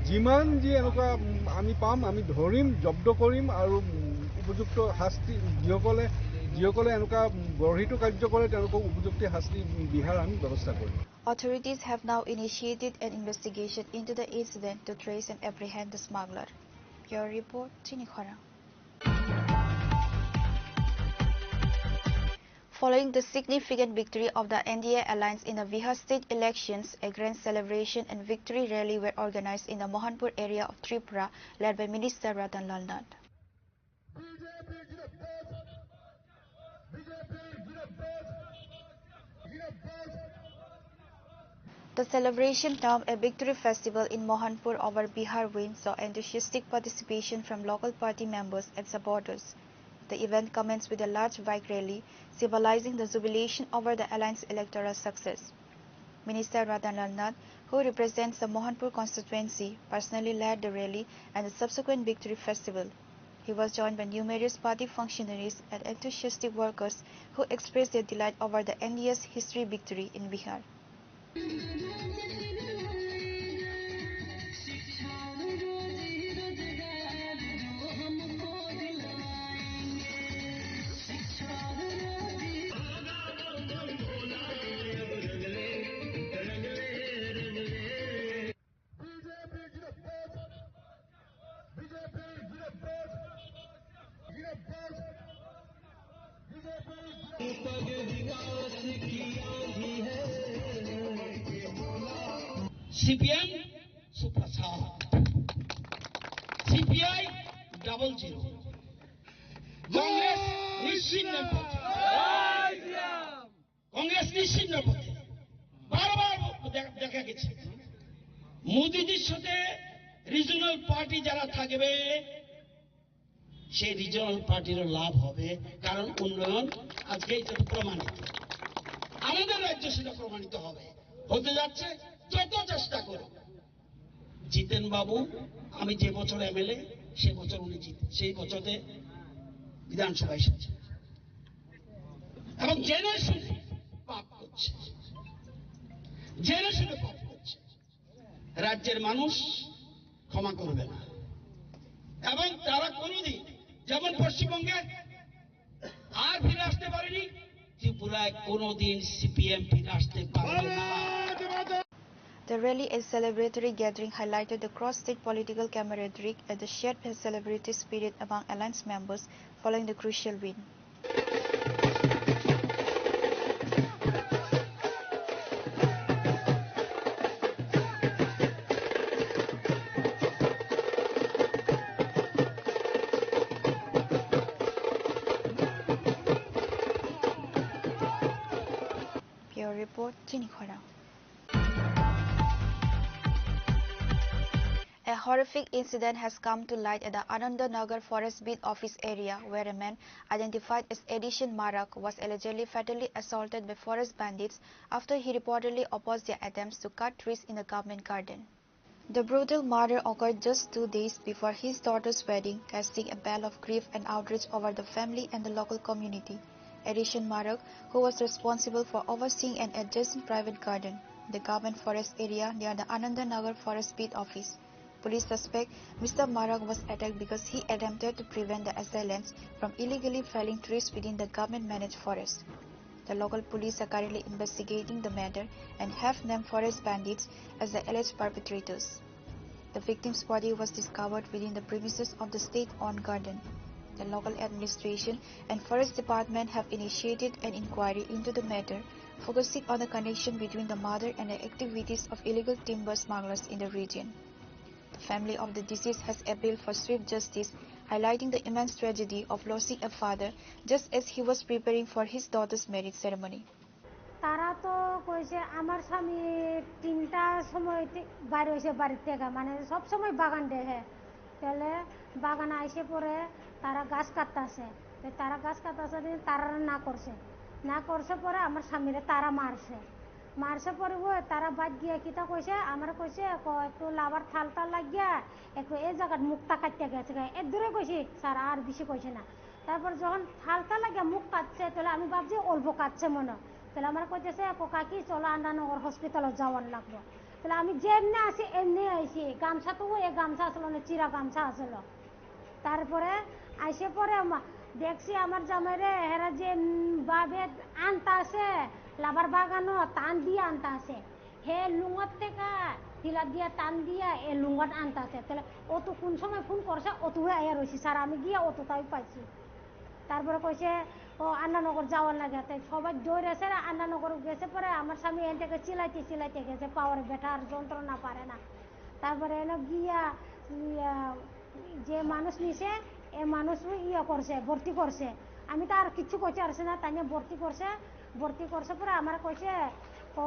যিমান যি এনেকুৱা আমি পাম আমি ধৰিম, জব্দ কৰিম আৰু উপযুক্ত শাস্তি যিসকলে এনেকুৱা গঢ়িত কাৰ্য কৰে তেওঁলোকক উপযুক্ত শাস্তি বিহাৰ আমি ব্যৱস্থা কৰিম। Authorities have now initiated an investigation into the incident to trace and apprehend the smuggler. Your report, Chinikhara. Following the significant victory of the NDA alliance in the Bihar state elections, a grand celebration and victory rally were organized in the Mohanpur area of Tripura, led by Minister Ratan Lal Nand. The celebration, termed a victory festival in Mohanpur over Bihar win, saw enthusiastic participation from local party members and supporters. The event commenced with a large bike rally, symbolizing the jubilation over the alliance electoral success. Minister Ratan Lal Nand, who represents the Mohanpur constituency, personally led the rally and the subsequent victory festival. He was joined by numerous party functionaries and enthusiastic workers who expressed their delight over the NDA's history victory in Bihar. CPM super সাত, CPI 00, Congress নিশ্চিহ্ন পথে, কংগ্রেস নিশ্চিহ্ন পথে বারবার দেখা গেছে। মোদিজির সাথে রিজনাল পার্টি যারা থাকবে সেই রিজনাল পার্টিরও লাভ হবে, কারণ উন্নয়ন আজকে এটা প্রমাণিত, আমাদের রাজ্য সেটা প্রমাণিত হবে, হতে যাচ্ছে। যত চেষ্টা করুন জিতেন বাবু, আমি যে বছর এমএলএ সে বছর উনি সেই বছরে বিধানসভায় এসেছে এবং জেনে শুনে পাপ করছে, জেনে শুনে পাপ করছে। রাজ্যের মানুষ ক্ষমা করবে না এবং তারা কোনোদিন যেমন পশ্চিমবঙ্গে আর ফিরে আসতে পারেনি, ত্রিপুরায় কোনোদিন সিপিএম ফিরে আসতে পারবে না। The rally and celebratory gathering highlighted the cross-state political camaraderie and the shared celebratory spirit among alliance members following the crucial win. Bureau Report, Chini Khora. A horrific incident has come to light at the Anandanagar Forest Beat Office area, where a man identified as Edison Marak was allegedly fatally assaulted by forest bandits after he reportedly opposed their attempts to cut trees in the government garden. The brutal murder occurred just 2 days before his daughter's wedding, casting a pall of grief and outrage over the family and the local community. Edison Marak, who was responsible for overseeing an adjacent private garden, the government forest area near the Anandanagar Forest Beat Office. Police suspect Mr. Marak was attacked because he attempted to prevent the assailants from illegally felling trees within the government-managed forest. The local police are currently investigating the matter and have named forest bandits as the alleged perpetrators. The victim's body was discovered within the premises of the state-owned garden. The local administration and forest department have initiated an inquiry into the matter, focusing on the connection between the murder and the activities of illegal timber smugglers in the region. The family of the deceased has appealed for swift justice, highlighting the immense tragedy of losing a father just as he was preparing for his daughter's marriage ceremony. তারা তো কইছে আমার স্বামী 3টার সময় বাইরে হয়েছে বাড়ির থেকে, মানে সব সময় বাগান দেখে, তাহলে বাগান আইসে পরে তারা গাছ কাটতেছে, তারা গাছ কাটতেছে তারা না করছে পরে আমার স্বামীরে তারা মারছে পরে তারা বাদ গিয়ে কিতা কইছে আমার কইছে একটু লাভার থাল লাগিয়া একটু এই জায়গার মুখটা কাটতে গেছে, এর দূরে কইছি স্যার, আর বেশি কইছে না। তারপর যখন থালটা লাগিয়া মুখ কাটছে তাহলে আমি ভাবছি অল্প কাটছে মনে, তাহলে আমার কইতেছে কাকি চলো আন্দানগর হসপিটালে যাওয়ার লাগবে। তাহলে আমি যেমনি আসি এমনি আইসি, গামছা তো এই গামছা আসলো না, চিরা গামছা আসলো। তারপরে আইসে পরে দেখছি আমার জামাইরে হেরা যে ভাবে আনতা আছে লাভার বাগানো টান দিয়ে আনতা আছে, হে লুঙ্গত থেকে হিলা দিয়া টান দিয়া এ লুঙ্গত আনতা আছে। তাহলে ও তো কোন সময় ফোন করছে অত হয়ে আয়া রয়েছি স্যার, আমি গিয়ে অতটাই পাইছি। তারপরে কইছে ও আন্দানগর যাওয়ার লাগে, তাই সবাই দৌড়ে এসে আন্দানগর গেছে পরে আমার স্বামী এন থেকে চিলাইতে গেছে, পাওয়ার বেটার যন্ত্রণা পারে না। তারপরে এনে গিয়া যে মানুষ নিছে এ মানুষ করছে ভর্তি করছে, আমি তো আর কিছু কইতে পারছি না, তাই ভর্তি করছে পরে আমার কইছে ও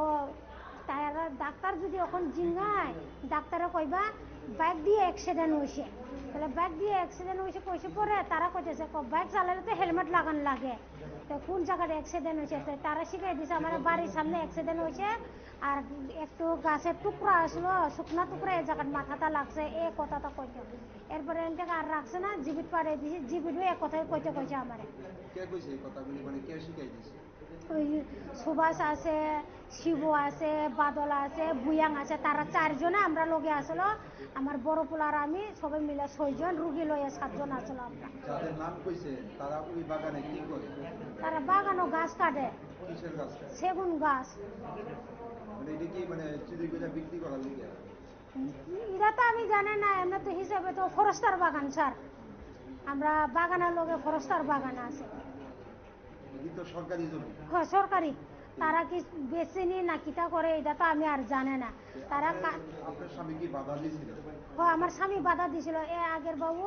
তারা ডাক্তার যদি এখন জিঙ্গায় ডাক্তারে কইবা বাইক দিয়ে অ্যাক্সিডেন্ট হয়েছে, তাহলে বাইক দিয়ে অ্যাক্সিডেন্ট হয়েছে কইছে পরে তারা কইতেছে বাইক চালালে তো হেলমেট লাগান লাগে, তো কোন জায়গায় অ্যাক্সিডেন্ট হয়েছে তারা শিখাই দিছে আমার বাড়ির সামনে অ্যাক্সিডেন্ট হয়েছে আর একটু গাছের টুকরা আসলো শুকনা টুকরা এই জায়গার মাথাটা লাগছে, এ কথাটা কইতে। এরপরে এন থেকে আর রাখছে না, জীবিত পাড়ে দিছে, জীবিতও এক কথাই কইছে আমারে। কে কইছে এই কথাগুলি, মানে কে শিখাই দিছে? ওই সুভাষ আছে, শিব আছে, বাদল আছে, ভুয়াং আছে, তারা 4 জনে আমরা লগে আসলো, আমার বড় পোলার আমি সবাই মিলে 6 জন, রুগী লয়ে 7 জন আসলো। আমরা যাদের নাম কইছে তারা ওই বাগানে কি করে? তারা বাগানো গাছ কাটে। কিসের গাছ? সেগুন গাছ। মানে এটা কি মানে চুরি করে বিক্রি করার লাগে? এটা তো আমি জানি না, এমনি তো হিসাবে তো ফরেস্টার বাগান স্যার, আমরা বাগানের লগে ফরেস্টার বাগান আছে। এটা তো সরকারি জমি। হ্যাঁ সরকারি। তারা কি বেচেনি না কিতা করে এটা তো আমি আর জানে না। তারা আপনার স্বামী কি বাধা দিয়েছিল? আমার স্বামী বাধা দিছিল। আগের বাবু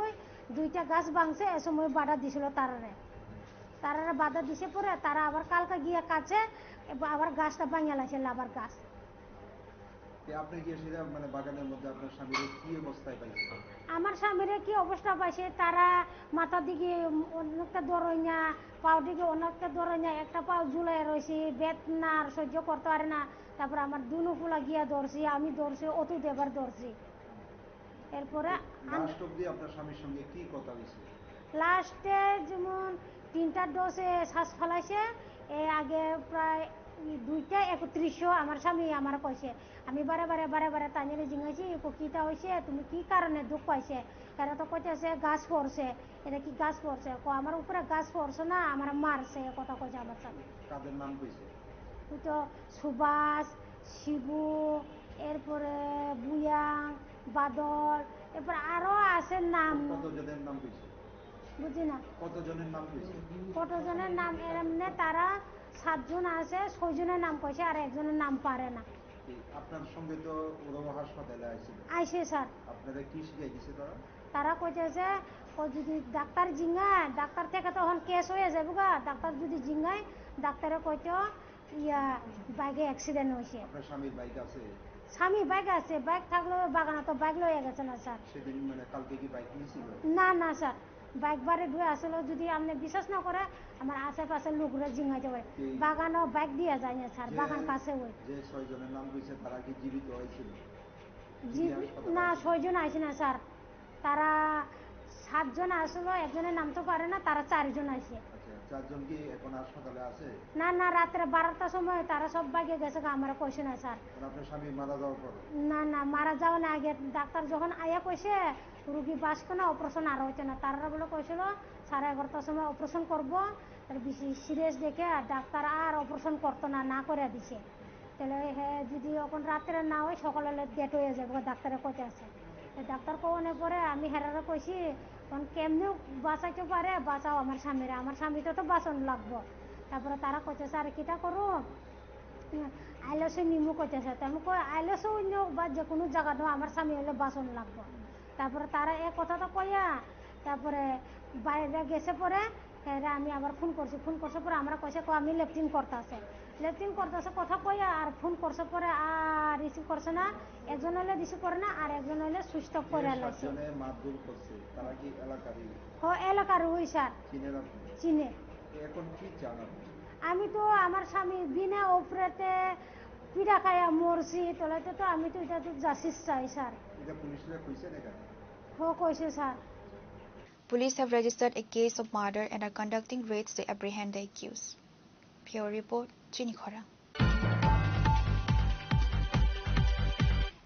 2টা গাছ ভাঙছে, এ সময় বাধা দিছিল তারা বাধা দিছে পরে তারা আবার কালকে গিয়ে কাছে আবার গাছটা ভাঙিয়ে লাইছে, লাভার গাছ। আপনি কি সেটা মানে বাগানের মধ্যে আপনার স্বামীর কি অবস্থায় পাইছে? আমার স্বামীর কি অবস্থা পাইছে, তারা মাথার দিকে অনেকটা দরইনা, পাও দিকে অনেকটা দরইনা, একটা পাও ঝুলাই রয়েছে, বেদনা আর সহ্য করতে পারে না। তারপরে আমার দুনো ফুলা গিয়া ধরছি, আমি ধরছি, অতু দেবার ধরছি। এরপরে লাস্ট অবধি আপনার স্বামীর সঙ্গে কি কথা হয়েছে? লাস্টে যেমন 3টা ডোজে শ্বাস ফেলাইছে, আগে প্রায় 2টা 3100 আমার স্বামী আমার কইছে। আমি বারে বারে তাইনের জিজ্ঞাসি কিটা হয়েছে, তুমি কি কারণে দুঃখ পাইছে? এরা তো কইতেছে গাছ পড়ছে। এটা কি গাছ পড়ছে? আমার উপরে গাছ পড়ছে না, আমার মারছে, কথা কইছে আমার স্বামী। কাদের নাম কইছে? তো সুভাষ, শিবু, এরপরে বুয়াং, বাদল, এরপর আরো আছে নাম। কতজনের নাম কইছে? বুঝি না কতজনের নাম কইছে? কতজনের নাম এমনি তারা 7 জন আছে, 6 জনের নাম কইছে, আর একজনের নাম পারে না। আপনার সঙ্গে তো ওরাও হাসপাতালে আইছে স্যার। আপনারা কি শিখাই দিছে তারা কইতেছে যদি ডাক্তার জিঙ্গায়, ডাক্তার থেকে তখন কেস হয়ে যাবে গা, ডাক্তার যদি জিঙ্গায় ডাক্তারে কইতো বাইকে অ্যাক্সিডেন্ট হয়েছে। আপনার স্বামীর বাইক আছে? স্বামী বাইক আছে, বাইক থাকলেও বাগানে তো বাইক লয়ে গেছে না স্যার। সেদিন মানে কালকে কি বাইক নিয়েছিল? না স্যার, বাইক বারে ধুয়ে আসলে যদি আপনি বিশ্বাস না করে আমার আশেপাশে লোকরা জিঙ্গাইতে পারে, বাগানও বাইক দিয়ে যায় না স্যার, বাগান কাছে ওই। যে 6 জনের নাম কইছে তারা কি জীবিত হয়েছিল? না 6 জন আইছে না স্যার, তারা 7 জন আসলো, একজনের নাম তো পারে না, তারা 4 জন আইছে। আচ্ছা, 4 জন কি এখন হাসপাতালে আছে? না রাত্রে 12টার সময় তারা সব বাইকে গেছে, আমরা কইছে না স্যার। আপনার স্বামী মারা যাওয়ার পর? না মারা যাওয়া না, আগে ডাক্তার যখন আয়া কইছে রুগী বাঁচতো না, অপারেশন আর হইতো না, তারা বলে কইছিল 11:30টার সময় অপারেশন করবো, তার বেশি সিরিয়াস দেখে ডাক্তার আর অপারেশন করতো না করে দিছে। তাহলে হ্যাঁ যদি এখন রাত্রে না হয় সকালে ডেট হয়ে যাবে, ডাক্তারে কইতে আছে। ডাক্তার কোনের পরে আমি হেরারে কইছি তখন কেমনি বাঁচাইতে পারে বাঁচাও আমার স্বামীরা, আমার স্বামীটা তো বাঁচানো লাগবো। তারপরে তারা কইতেছে আর কিটা করো, আইলসে নিমু কইতেছে। তো আমি কই আইলসে অন্য বা যে কোনো জায়গা দাও, আমার স্বামী হলে বাঁচানো লাগবো। তারপরে তারা এক কথা তো কইয়া তারপরে বাইরে গেছে পরে আমি আবার ফোন করছে পরে আমরা কইছে আমি লেফটিন করতেছে কথা কইয়া আর ফোন করছে পরে আর রিসিভ করছে না। একজন হলে রিসিভ করে না, আর একজন হলে সুইচ অফ করে লাইছে। মারধর করছে তারা কি এলাকারই? এলাকার ওই স্যার চিনে। এখন কি জানান? আমি তো আমার স্বামী বিনা অপরাধে পিড়া খাইয়া মরছি, তোলাতে তো আমি তো এটা তো জাস্টিস চাই স্যার। এটা পুলিশরা কইছে না কেন? কইছে sir. Police have registered a case of murder and are conducting raids to apprehend the accused. Pure report, Chini Khora.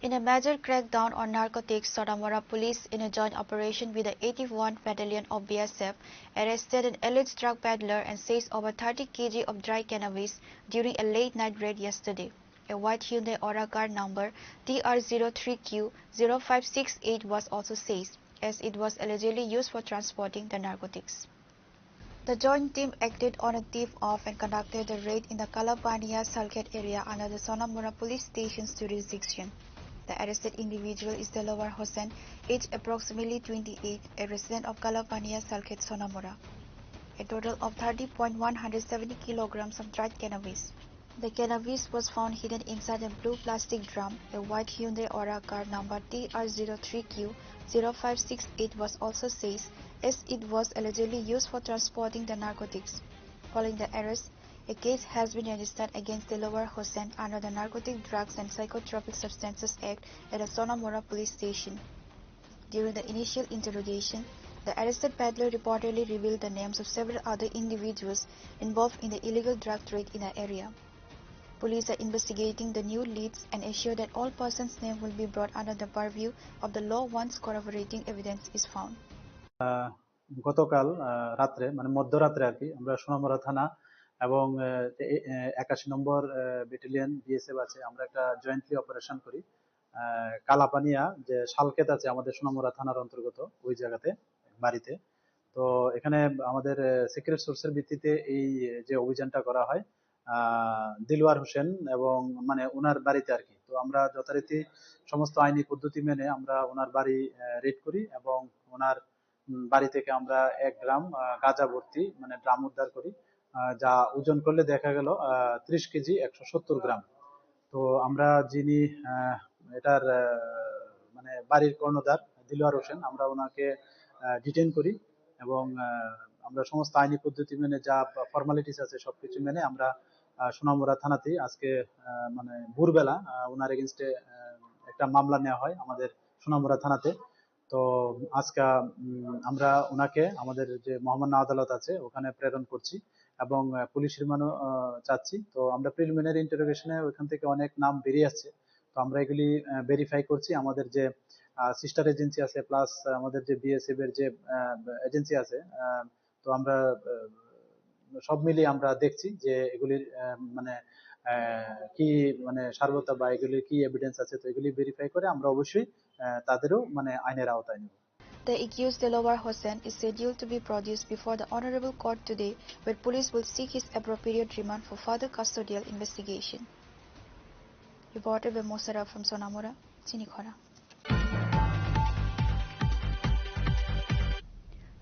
In a major crackdown on narcotics, Sonamora police, in a joint operation with the 81st Battalion of BSF, arrested an alleged drug peddler and seized over 30 kg of dry cannabis during a late-night raid yesterday. A white Hyundai Aura car number TR03Q0568 was also seized, as it was allegedly used for transporting the narcotics. The joint team acted on a tip-off and conducted the raid in the Kalapania Salket area under the Sonamora police station's jurisdiction. The arrested individual is Delawar Hossain, aged approximately 28, a resident of Kalapania Salket, Sonamora. A total of 30.170 kilograms of dried cannabis. The cannabis was found hidden inside a blue plastic drum. A white Hyundai Aura car number TR03Q0568 was also seized, as it was allegedly used for transporting the narcotics. Following the arrest, a case has been registered against Delawar Hossain under the Narcotic Drugs and Psychotropic Substances Act at the Sonamora police station. During the initial interrogation, the arrested peddler reportedly revealed the names of several other individuals involved in the illegal drug trade in the area. Police are investigating the new leads and assure that all persons' names will be brought under the purview of the law once corroborating evidence is found. গতকাল রাত্রে মানে মধ্যরাত্রে আর কি আমরা সোনামুড়া থানা এবং 81 নম্বর battalion BSF আছে, আমরা একটা জয়েন্টলি অপারেশন করি কালাপানিয়া যে শালকেত আছে আমাদের সোনামুড়া থানার অন্তর্গত ওই জায়গাতে বাড়িতে। তো এখানে আমাদের সিক্রেট সোর্সের ভিত্তিতে এই যে অভিযানটা করা হয়, দিলওয়ার হোসেন এবং মানে ওনার বাড়িতে আর কি। তো আমরা যথারীতি সমস্ত আইনি পদ্ধতি মেনে আমরা ওনার বাড়ি রেড করি এবং ওনার বাড়ি থেকে আমরা 1 গ্রাম গাঁজা ভর্তি মানে ড্রাম উদ্ধার করি, যা ওজন করলে দেখা গেল 30 কেজি 170 গ্রাম। তো আমরা যিনি এটার মানে বাড়ির কর্ণধার দিলওয়ার হোসেন, আমরা ওনাকে ডিটেইন করি এবং আমরা সমস্ত আইনি পদ্ধতি মেনে যা ফর্মালিটিস আছে সবকিছু মেনে আমরা সোনামুড়া থানাতে আজকে মানে ভোরবেলা ওনার এগেইনস্টে একটা মামলা নেওয়া হয় আমাদের সোনামুড়া থানাতে। তো আজকে আমরা ওনাকে আমাদের যে মহামান্য আদালত আছে ওখানে প্রেরণ করছি এবং পুলিশ রিমান্ডও চাচ্ছি। তো আমরা প্রিলিমিনারি ইন্টারোগেশনে ওইখান থেকে অনেক নাম বেরিয়ে আসছে, তো আমরা এগুলি ভেরিফাই করছি। আমাদের যে সিস্টার এজেন্সি আছে প্লাস আমাদের যে বিএসএফ এর যে এজেন্সি আছে, তো আমরা সব মিলিয়ে আমরা দেখছি যে এগুলির মানে কি মানে সার্বতা বা এগুলির কি এভিডেন্স আছে, তো এগুলি ভেরিফাই করে আমরা অবশ্যই তাদেরও মানে আইনের আওতায় নেব। The accused Dilawar Hossain is scheduled to be produced before the Honorable Court today, where police will seek his appropriate remand for further custodial investigation. Reported by Mosara from Sonamura, Chinikhora.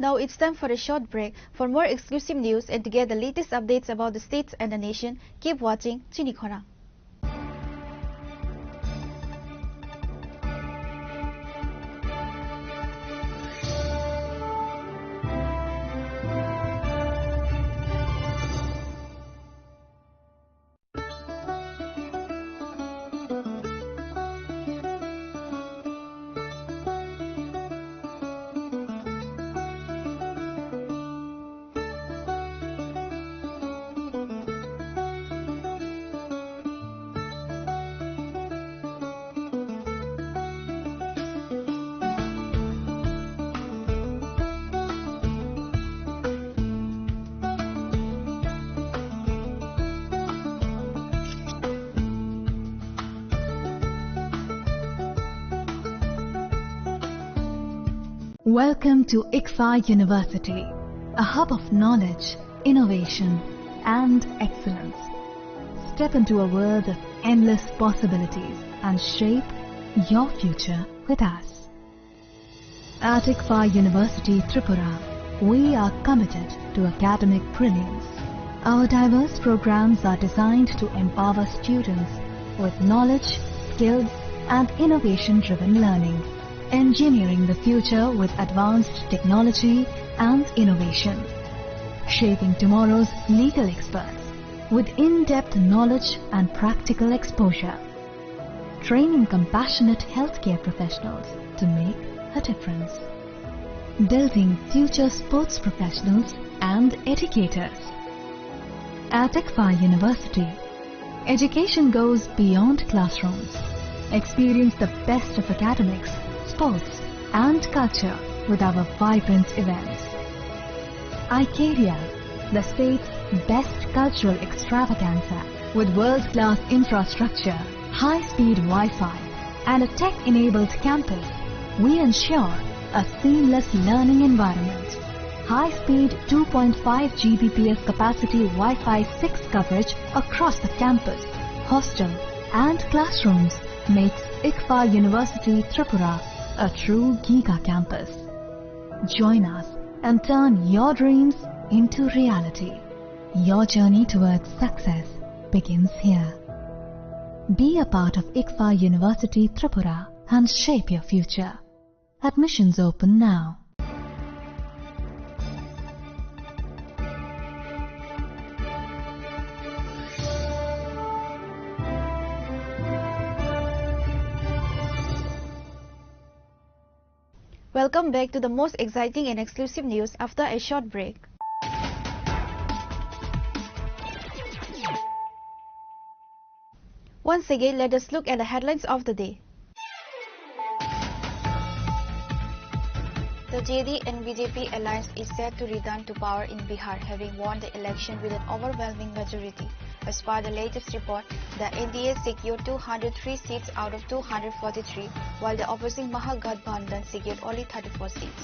Now it's time for a short break. For more exclusive news and to get the latest updates about the states and the nation, keep watching Chinikhora. Welcome to ICFA University, a hub of knowledge, innovation and excellence. Step into a world of endless possibilities and shape your future with us. At ICFA University, Tripura, we are committed to academic brilliance. Our diverse programs are designed to empower students with knowledge, skills and innovation-driven learning, engineering the future with advanced technology and innovation, shaping tomorrow's legal experts with in-depth knowledge and practical exposure, training compassionate healthcare professionals to make a difference, building future sports professionals and educators. At ICFA University, education goes beyond classrooms. Experience the best of academics, sports and culture with our vibrant events. ICARIA, the state's best cultural extravaganza, with world-class infrastructure, high-speed Wi-Fi and a tech-enabled campus, we ensure a seamless learning environment. High-speed 2.5 Gbps capacity Wi-Fi 6 coverage across the campus, hostel and classrooms makes ICFA University Tripura a true Giga campus. Join us and turn your dreams into reality. Your journey towards success begins here. Be a part of ICFA University Tripura and shape your future. Admissions open now. Welcome back to the most exciting and exclusive news after a short break. Once again, let us look at the headlines of the day. The JD and BJP alliance is set to return to power in Bihar, having won the election with an overwhelming majority. As per the latest report, the NDA secured 203 seats out of 243, while the opposing Mahagathbandhan secured only 34 seats.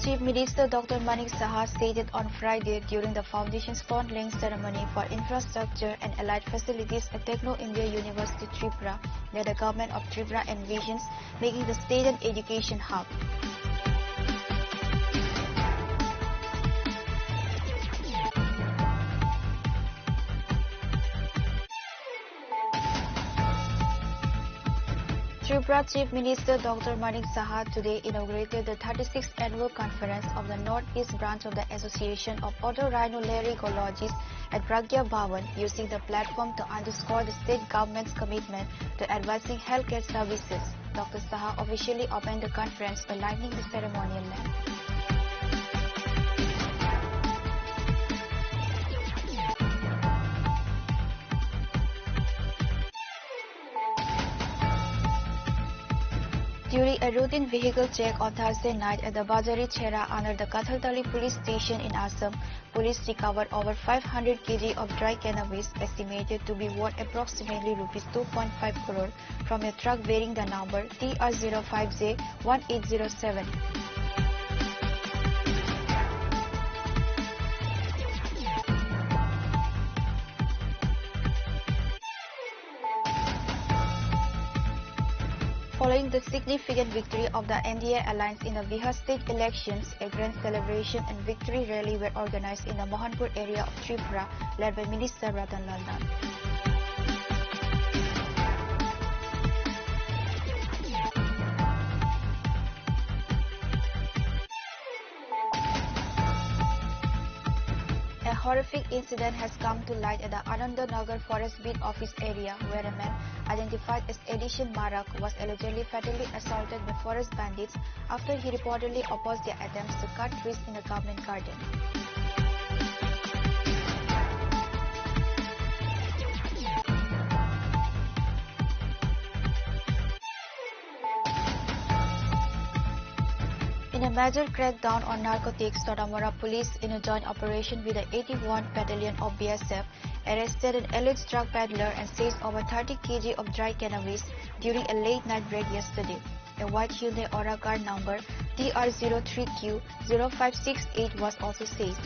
Chief Minister Dr. Manik Saha stated on Friday during the foundation's font-laying ceremony for infrastructure and allied facilities at Techno India University Tripura that the government of Tripura envisions making the state an education hub. Tripura Chief Minister Dr. Manik Saha today inaugurated the 36th annual conference of the Northeast branch of the Association of Otorhinolaryngologists at Pragya Bhavan, using the platform to underscore the state government's commitment to advancing healthcare services. Dr. Saha officially opened the conference by lighting the ceremonial lamp. During a routine vehicle check on Thursday night at the Bajari Chera under the Kathaltali police station in Assam, police recovered over 500 kg of dry cannabis estimated to be worth approximately Rs 2.5 crore from a truck bearing the number TR05J1807. Following the significant victory of the NDA alliance in the Bihar state elections, a grand celebration and victory rally were organized in the Mohanpur area of Tripura, led by Minister Ratan Lal Nand. A horrific incident has come to light at the Anandanagar Forest Beat Office area, where a man identified as Edison Marak was allegedly fatally assaulted by forest bandits after he reportedly opposed their attempts to cut trees in a government garden. In a major crackdown on narcotics, Todamora police, in a joint operation with the 81st Battalion of BSF, arrested an alleged drug peddler and seized over 30 kg of dry cannabis during a late-night raid yesterday. A white Hyundai Aura car number TR03Q0568 was also seized.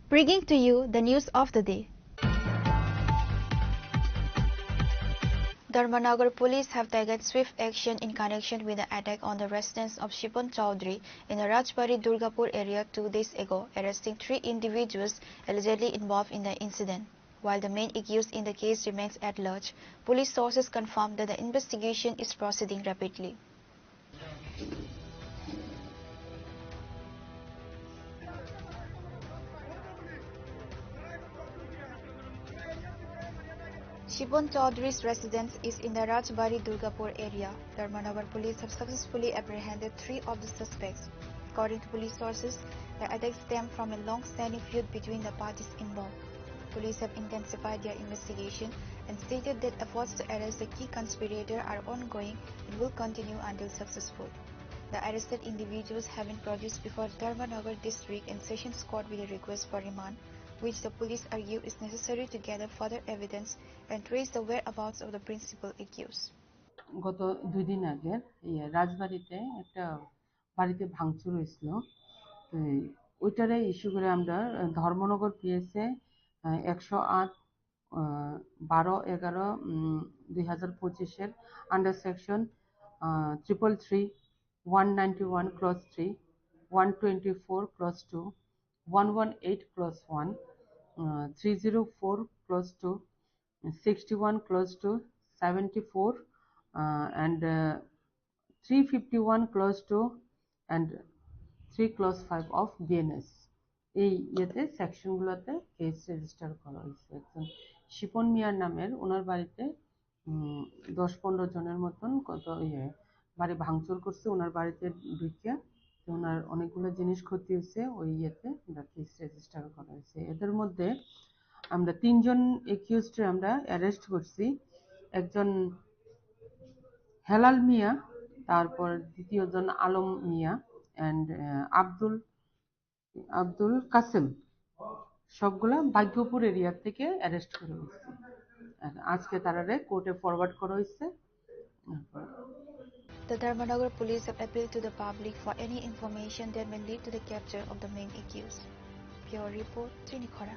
Bringing to you the news of the day. Dharmanagar police have taken swift action in connection with the attack on the residence of Shipon Chaudhary in the Rajbari Durgapur area 2 days ago, arresting 3 individuals allegedly involved in the incident. While the main accused in the case remains at large, police sources confirmed that the investigation is proceeding rapidly. Shipon Chaudhary's residence is in the Rajbari Durgapur area. Dharmanagar police have successfully apprehended 3 of the suspects. According to police sources, the attack stemmed from a long-standing feud between the parties involved. Police have intensified their investigation and stated that efforts to arrest the key conspirator are ongoing and will continue until successful. The arrested individuals have been produced before Dharmanagar District and Sessions Court with a request for remand, which the police argue is necessary to gather further evidence and trace the whereabouts of the principal accused. গত 2 দিন আগে রাজবাড়িতে একটা বাড়িতে ভাঙচুর হয়েছিল, তো ওইটারে ইস্যু করে আমরা ধর্মনগর পিএসএ 108 12/11/2025 এর under section 333 191 clause 3 124 clause 2 118 clause 1 304 clause 2 61 close to 74 and 351 close to and 3 clause 5 of BNS. এই ইয়েতে সেকশনগুলোতে কেস রেজিস্টার করা হয়েছে। একজন শিপন মিয়ার নামের ওনার বাড়িতে 10-15 জনের মতন বাড়ি ভাঙচুর করছে, ওনার বাড়িতে ঢুকে ওনার অনেকগুলো জিনিস ক্ষতি হয়েছে। ওই ইয়েতে কেস রেজিস্টার করা হয়েছে। এদের মধ্যে আমরা 3 জন একিউজড আমরা অ্যারেস্ট করছি। একজন হেলাল মিয়া, তারপর দ্বিতীয় জন আলম মিয়া এন্ড আব্দুল কাসেম সবগুলা ভাগ্যপুর এরিয়া থেকে অ্যারেস্ট করা হয়েছে। আর আজকে তারারে কোর্টে ফরওয়ার্ড করা হয়েছে। The Dharmanagar police have appealed to the public for any information that may lead to the capture of the main accused. Pure report, Trinikhora.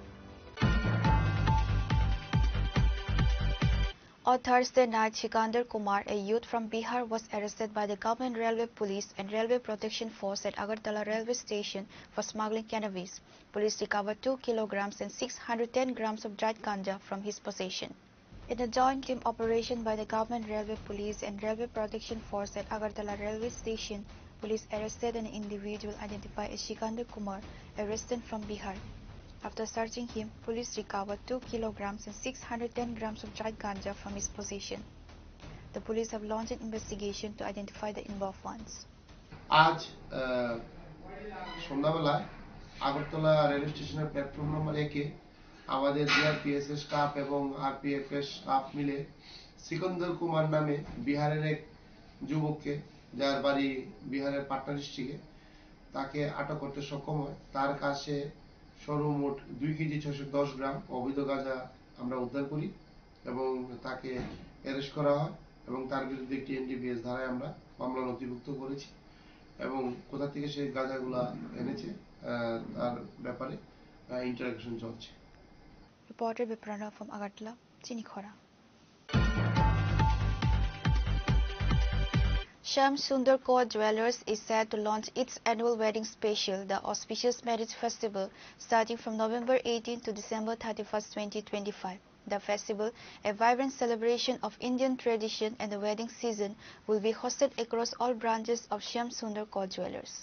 On Thursday night, Sikandar Kumar, a youth from Bihar, was arrested by the Government Railway Police and Railway Protection Force at Agartala Railway Station for smuggling cannabis. Police recovered 2 kilograms and 610 grams of dried ganja from his possession. In a joint team operation by the Government Railway Police and Railway Protection Force at Agartala Railway Station, police arrested an individual identified as Sikandar Kumar, a resident from Bihar. After searching him, police recovered 2 kilograms and 610 grams of dried ganja from his possession. The police have launched an investigation to identify the involved ones. আজ সন্ধ্যাবেলায় Agartala railway স্টেশনের platform number 1-এ আমাদের GRPS এর staff এবং RPF এর staff মিলে সিকন্দর কুমার নামে বিহারের এক যুবককে, যার বাড়ি বিহারের পাটনা ডিস্ট্রিক্টে, তাকে আটক করতে সক্ষম হয়। তার কাছে সর্বমোট 2 কেজি 610 গ্রাম অবৈধ গাঁজা আমরা উদ্ধার করি এবং তাকে অ্যারেস্ট করা হয় এবং তার বিরুদ্ধে একটি এনডিপিএস ধারায় আমরা মামলা নথিভুক্ত করেছি এবং কোথা থেকে সেই গাঁজাগুলা এনেছে তার ব্যাপারে ইন্টারোগেশন চলছে। Reporter Viprana from Agartala, Trinikhora. Shyam Sundar Kaur Jewellers is set to launch its annual wedding special, the Auspicious Marriage Festival, starting from November 18 to December 31st, 2025. The festival, a vibrant celebration of Indian tradition and the wedding season, will be hosted across all branches of Shyam Sundar Kaur Jewellers.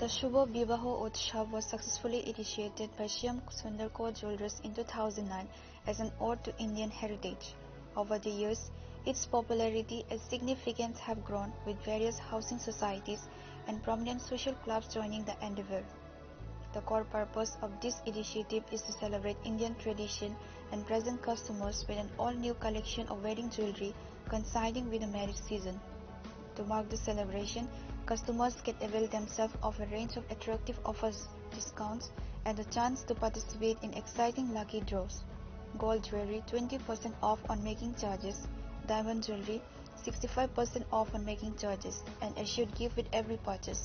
The Shubha Vivaho Utsav was successfully initiated by Shyam Sundar Kaur Jewellers in 2009 as an ode to Indian heritage. Over the years, its popularity and significance have grown, with various housing societies and prominent social clubs joining the endeavor. The core purpose of this initiative is to celebrate Indian tradition and present customers with an all-new collection of wedding jewelry coinciding with the marriage season. To mark the celebration, customers can avail themselves of a range of attractive offers, discounts, and the chance to participate in exciting lucky draws. Gold jewelry 20% off on making charges, diamond jewelry 65% off on making charges, and assured gift with every purchase.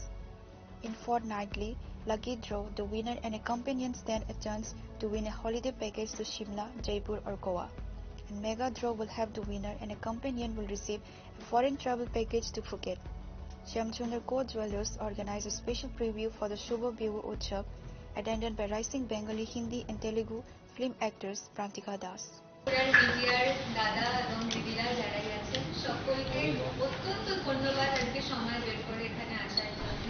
In fortnightly lucky draw, the winner and a companion stand a chance to win a holiday package to Shimla, Jaipur or Goa. And mega draw will have the winner and a companion will receive a foreign travel package to Phuket. Shyam Sundar Kaur Jewellers organized a special preview for the Shubha Vivaho Utsav, attended by rising Bengali, Hindi and Telugu film actors Prantika Das. মিডিয়ার দাদা এবং দিদিরা যারা আছেন সকলকে অত্যন্ত ধন্যবাদ আজকে সময় বের করে এখানে আসার জন্য।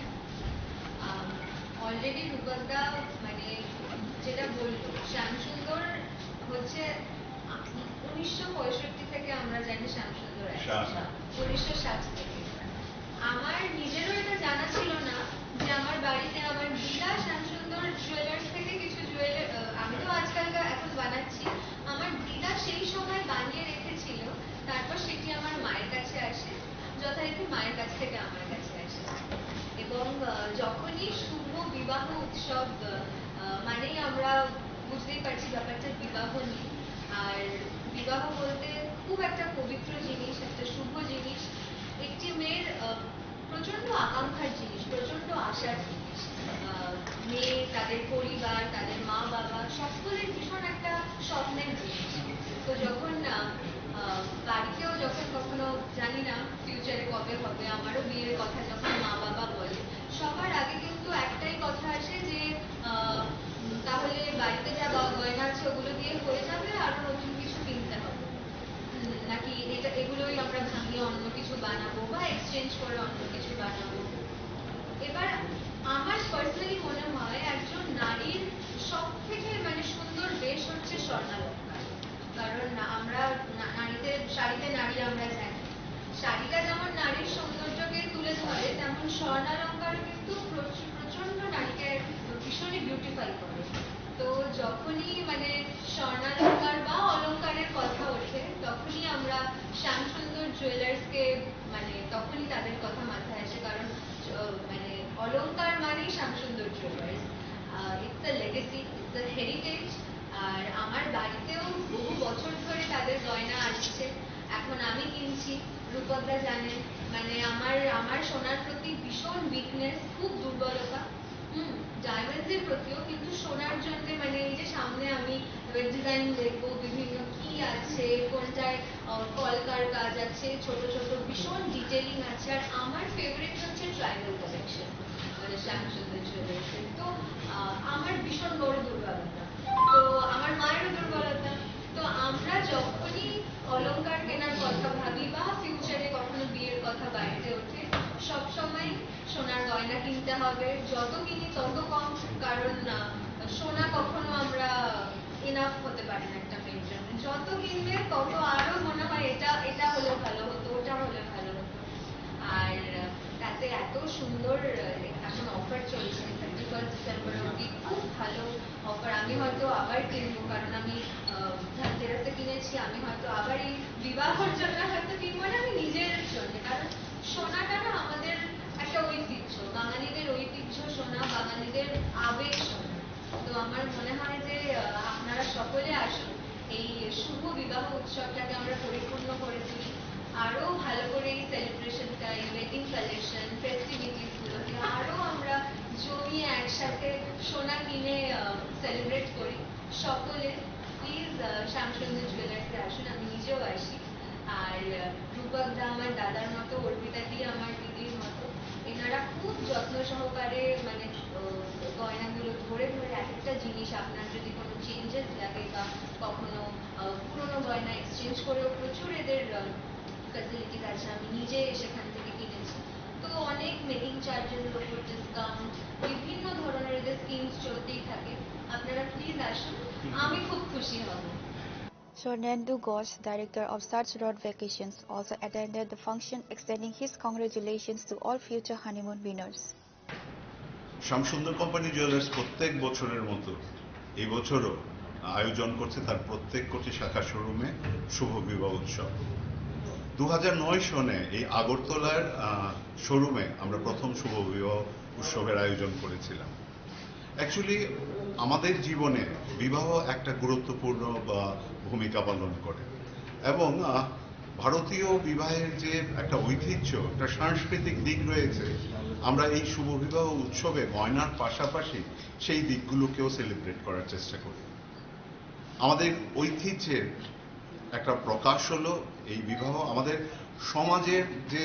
অলরেডি রূপকদা মানে যেটা বললো, শ্যামসুন্দর হচ্ছে 1965 থেকে আমরা জানি শ্যামসুন্দর 1960 থেকে। আমার নিজেরও এটা জানা ছিল না যে আমার বাড়িতে আমার দিদা শ্যামসুন্দর জুয়েলার্স থেকে কিছু আমি তো আজকালকার এখন বানাচ্ছি, আমার দিদা সেই সময় বানিয়ে রেখেছিল, তারপর সেটি আমার মায়ের কাছে আসে, যথারীতি মায়ের কাছ থেকে আমার কাছে আসে। এবং যখনই শুভ বিবাহ উৎসব মানেই আমরা বুঝতেই পারছি ব্যাপারটা বিবাহ নিয়ে। আর বিবাহ বলতে খুব একটা পবিত্র জিনিস, একটা শুভ জিনিস, একটি মেয়ের প্রচন্ড আকাঙ্ক্ষার জিনিস, প্রচন্ড আশার জিনিস। মেয়ে, তাদের পরিবার, তাদের মা বাবা সকলের ভীষণ একটা স্বপ্নের জিনিস। তো যখন বাড়িতেও যখন কখনো জানি না ফিউচারে কবে হবে, আমারও বিয়ের কথা যখন মা বাবা বলে, সবার আগে কিন্তু একটাই কথা আসে যে তাহলে বাড়িতে যা গয়না আছে ওগুলো দিয়ে হয়ে যাবে, আরো নতুন কিছু কিনতে হবে নাকি এগুলোই আমরা ভাঙিয়ে অন্য কিছু বানাবো বা এক্সচেঞ্জ করে অন্য কিছু বানাবো। এবার আমার পার্সোনালি মনে হয় একজন নারীর সব থেকে মানে সুন্দর বেশ হচ্ছে তাদের কথা মাথায় আসে, কারণ মানে অলংকার মানেই Shyamsundar jewellers, it's a legacy, it's a heritage. আর আমার বাড়িতেও বহু বছর ধরে তাদের গয়না আসছে, এখন আমি কিনছি। রূপকদা জানেন, মানে আমার সোনার প্রতি ভীষণ উইকনেস, খুব দুর্বলতা, ডায়মন্ডস এর প্রতিও, কিন্তু সোনার জন্য মানে এই যে সামনে আমি ওয়েব ডিজাইন দেখবো, বিভিন্ন কি আছে, কোনটায় কলকার কাজ আছে, ছোট ছোট ভীষণ ডিটেলিং আছে। আর আমার ফেভারিট হচ্ছে ট্রাইবাল কালেকশন, মানে শ্যামসুন্দর জুয়েলার্সের। তো আমার ভীষণ বড় দুর্বলতা, তো আমার মায়েরও দুর্বলতা। তো আমরা যখনই অলংকার কেনার কথা ভাবি বা ফিউচারে কখনো বিয়ের কথা বাড়িতে ওঠে, সবসময় সোনার গয়না কিনতে হবে, যত কিনি তত কম, কারণ সোনা কখনো আমরা এনাফ হতে পারি না একটা মেয়ের জন্য। যত কিনবে তত আরো মনে হয় এটা হলে ভালো হতো, ওটা হলে ভালো হতো। আর তাতে এত সুন্দর এখন অফার চলছে 31 ডিসেম্বর অব্দি, খুব ভালো অফার। আমি হয়তো আবার কিনবো, কারণ আমি ধনতেরাসে কিনেছি, আমি হয়তো আবার এই বিবাহর জন্য হয়তো কিনবো না, আমি নিজের জন্য। কারণ সোনাটা না আমাদের একটা ঐতিহ্য, বাঙালিদের ঐতিহ্য সোনা, বাঙালিদের আবেগ সোনা। তো আমার মনে হয় যে আপনারা সকলে আসুন, এই শুভ বিবাহ উৎসবটাকে আমরা পরিপূর্ণ করে তুলি, আরো ভালো করে এই সেলিব্রেশনটা, এই ওয়েডিং কালেকশন, ফেস্টিভিটিস গুলোকে আরো আমরা জমিয়ে একসাথে সোনা কিনে সেলিব্রেট করি। সকলে প্লিজ শ্যামসুন্দর জুয়েলার্সে আসুন, আমি নিজেও আসি। আর রূপকদা আমার দাদার মতো, অর্পিতা দি আমার দিদির মতো, এনারা খুব যত্ন সহকারে মানে গয়নাগুলো ধরে ধরে এক একটা জিনিস, আপনার যদি কোনো চেঞ্জেস লাগে বা কখনো পুরোনো গয়না এক্সচেঞ্জ করেও প্রচুর এদের ফ্যাসিলিটিস আছে, আমি নিজে সেখান থেকে কিনেছি। তো অনেক মেকিং চার্জেস এর উপর ডিসকাউন্ট, বিভিন্ন ধরনের এদের স্কিমস চলতেই থাকে। আপনারা প্লিজ আসুন, আমি খুব খুশি হব। Swarnendu Ghosh, director of Sarch Road Vacations, also attended the function, extending his congratulations to all future honeymoon winners. Shyamsundar company jewellers প্রত্যেক বছরের মতো এই বছরও আয়োজন করছে তার প্রত্যেক কোটি শাখা শোরুমে শুভ বিবাহ উৎসব। 2009 সনে এই আগরতলার শোরুমে আমরা প্রথম শুভ বিবাহ উৎসবের আয়োজন করেছিলাম। অ্যাকচুয়ালি আমাদের জীবনে বিবাহ একটা গুরুত্বপূর্ণ ভূমিকা পালন করে, এবং ভারতীয় বিবাহের যে একটা ঐতিহ্য, একটা সাংস্কৃতিক দিক রয়েছে, আমরা এই শুভ বিবাহ উৎসবে গয়নার পাশাপাশি সেই দিকগুলোকেও সেলিব্রেট করার চেষ্টা করি। আমাদের ঐতিহ্যের একটা প্রকাশ হলো এই বিবাহ। আমাদের সমাজের যে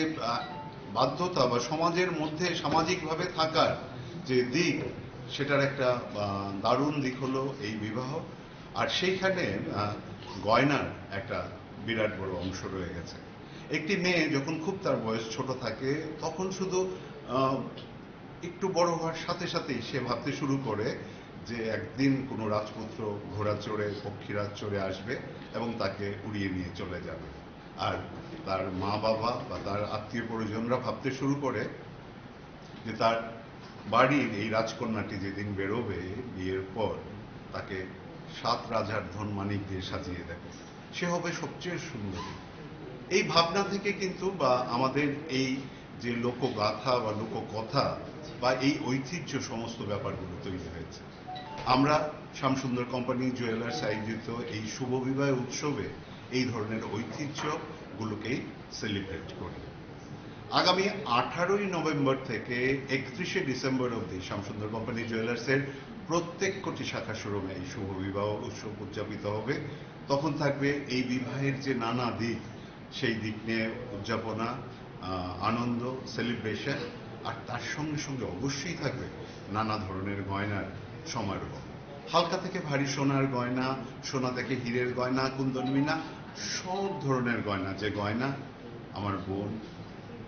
বাধ্যতা বা সমাজের মধ্যে সামাজিকভাবে থাকার যে দিক, সেটার একটা দারুণ দিক হলো এই বিবাহ। আর সেইখানে গয়নার একটা বিরাট বড় অংশ রয়ে গেছে। একটি মেয়ে যখন খুব তার বয়স ছোট থাকে, তখন শুধু একটু বড় হওয়ার সাথে সাথেই সে ভাবতে শুরু করে যে একদিন কোনো রাজপুত্র ঘোড়া চড়ে, পক্ষীরাজ চড়ে আসবে এবং তাকে উড়িয়ে নিয়ে চলে যাবে। আর তার মা বাবা বা তার আত্মীয় পরিজনরা ভাবতে শুরু করে যে তার বাড়ির এই রাজকন্যাটি যেদিন বেরোবে বিয়ের পর, তাকে 7 রাজার ধন মানিক দিয়ে সাজিয়ে দেবে, সে হবে সবচেয়ে সুন্দরী। এই ভাবনা থেকে কিন্তু বা আমাদের এই যে লোকগাথা বা লোককথা বা এই ঐতিহ্য সমস্ত ব্যাপারগুলো তৈরি হয়েছে। আমরা শ্যামসুন্দর কোম্পানি জুয়েলার্স আয়োজিত এই শুভ বিবাহ উৎসবে এই ধরনের ঐতিহ্যগুলোকেই সেলিব্রেট করি। আগামী 18ই নভেম্বর থেকে 31শে ডিসেম্বর অবধি শ্যামসুন্দর কোম্পানি জুয়েলার্সের প্রত্যেক কোটি শাখা শোরুমে এই শুভ বিবাহ উৎসব উদযাপিত হবে। তখন থাকবে এই বিবাহের যে নানা দিক, সেই দিক নিয়ে উদযাপনা, আনন্দ, সেলিব্রেশন, আর তার সঙ্গে সঙ্গে অবশ্যই থাকবে নানা ধরনের গয়নার সমারোহ। হালকা থেকে ভারী সোনার গয়না, সোনা থেকে হীরের গয়না, কুন্দন মিনা, সব ধরনের গয়না, যে গয়না আমার বোন,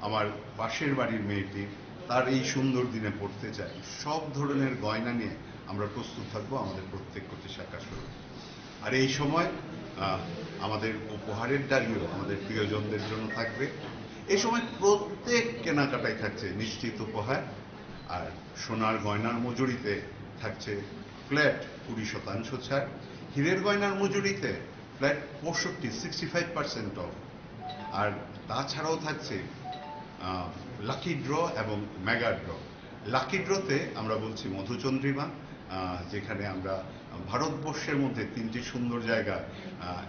আমার পাশের বাড়ির মেয়েটি তার এই সুন্দর দিনে পড়তে চাই, সব ধরনের গয়না নিয়ে আমরা প্রস্তুত থাকবো আমাদের প্রত্যেক কোটি শাখা শোরুমে। আর এই সময় আমাদের উপহারের ডালিও আমাদের প্রিয়জনদের জন্য থাকবে। এই সময় প্রত্যেক কেনাকাটায় থাকছে নিশ্চিত উপহার, আর সোনার গয়নার মজুরিতে থাকছে ফ্ল্যাট 20% ছাড়, হীরের গয়নার মজুরিতে ফ্ল্যাট 65% অফ, আর তাছাড়াও থাকছে লাকি ড্র এবং মেগা ড্র। লাকি ড্রতে আমরা বলছি মধুচন্দ্রিমা, যেখানে আমরা ভারতবর্ষের মধ্যে 3টি সুন্দর জায়গা